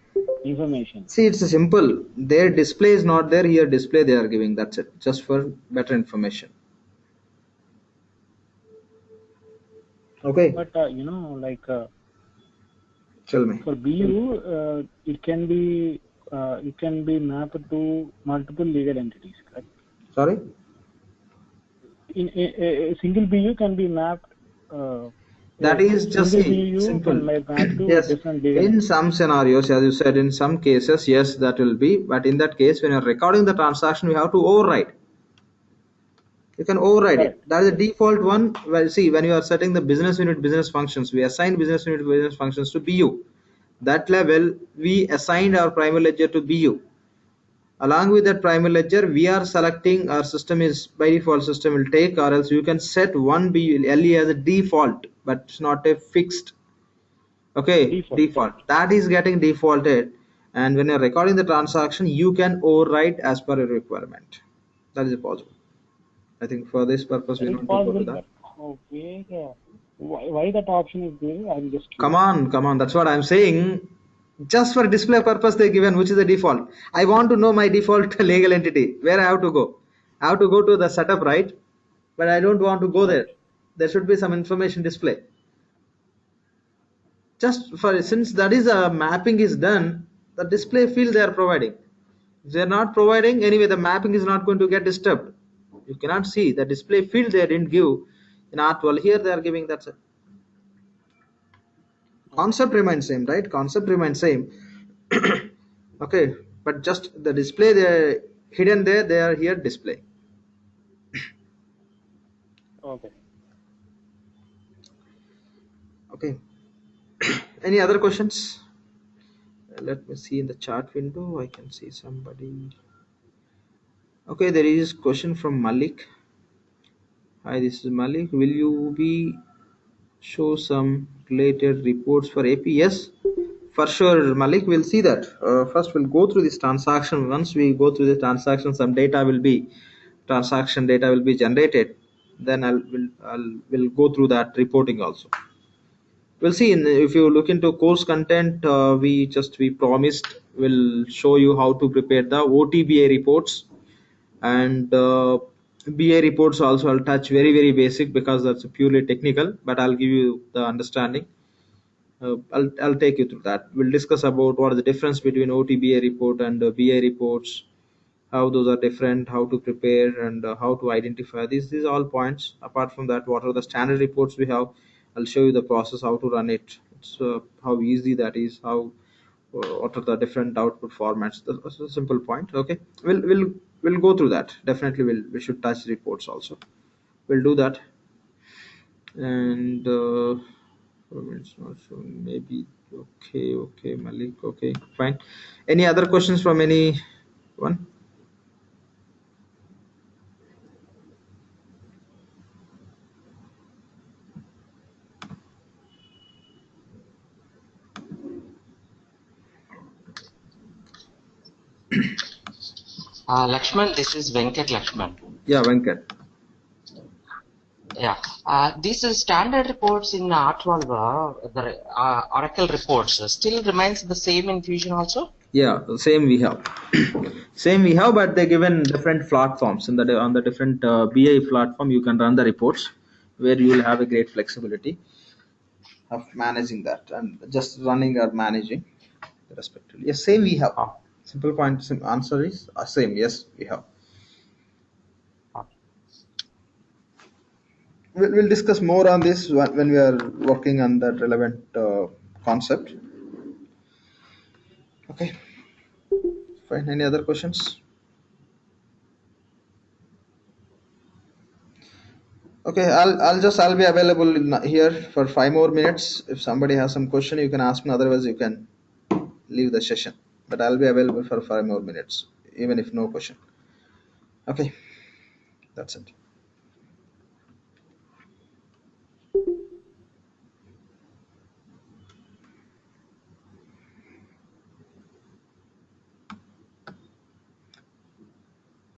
information.
See, it's simple. Their display is not there. Here, display they are giving. That's it. Just for better information. Okay.
But you know, like
Tell me.
for BU, it can be mapped to multiple legal entities, correct?
Sorry.
In a single BU can be mapped.
That is just
single BU
simple.
can map to
Yes.
different legal
In
entities.
some scenarios, as you said, in some cases, yes, that will be. But in that case, when you're recording the transaction, we have to override. You can override it.
Correct.
That is the default one. Well, see, when you are setting the business unit business functions, we assign business unit business functions to BU. That level, we assigned our primary ledger to BU. Along with that primary ledger, we are selecting our system is by default system will take, or else you can set one BU LE as a default, but it's not a fixed. Okay, default. That is getting defaulted, and when you're recording the transaction, you can override as per your requirement. That is possible. I think for this purpose, we
It's
don't go to
possible,
that.
but why that option is there? I'm just
Come on. That's what I'm saying. Just for display purpose, they given which is the default. I want to know my default legal entity. Where I have to go? I have to go to the setup, right? But I don't want to go there. There should be some information display. Just for since that is a mapping is done, the display field they are providing. If they are not providing, anyway, the mapping is not going to get disturbed. You cannot see the display field they didn't give in R12. Here they are giving that. Concept remains same, right? Concept remains same. Okay, but just the display they hidden there, they are here display.
okay.
Okay. Any other questions? Let me see in the chat window. I can see somebody. Okay, there is question from Malik. Hi, this is Malik. Will you be show some related reports for AP? Yes, for sure, Malik. We'll see that. First, we'll go through this transaction. Once we go through the transaction, some data will be transaction data will be generated. Then we'll go through that reporting also. We'll see. If you look into course content, we promised we'll show you how to prepare the OTBA reports, and BA reports also I'll touch very basic because that's purely technical, but I'll give you the understanding. I'll take you through that. We'll discuss about what is the difference between OTBA report and BA reports, how those are different, how to prepare, and how to identify these all points. Apart from that, what are the standard reports we have? I'll show you the process, how to run it. It's how easy that is, how what are the different output formats. That's a simple point. Okay, we'll go through that. Definitely we should touch reports also. We'll do that. And it's not showing. Maybe okay Malik. Okay, fine. Any other questions from anyone?
Lakshman, this is Venkat Lakshman.
Yeah, Venkat.
Yeah. These standard reports in R12, the Oracle reports, still remains the same in Fusion also?
Yeah, same we have. Same we have, but they're given different platforms. On the different BI platform, you can run the reports where you will have a great flexibility of managing that and just running or managing respectively. Yes, same we have. Simple point answer is same. Yes, we have. We'll discuss more on this when we are working on that relevant concept. Okay. Fine. Any other questions? Okay, I'll be available here for 5 more minutes. If somebody has some question, you can ask me. Otherwise, you can leave the session. But I'll be available for 5 more minutes, even if no question. Okay, that's it.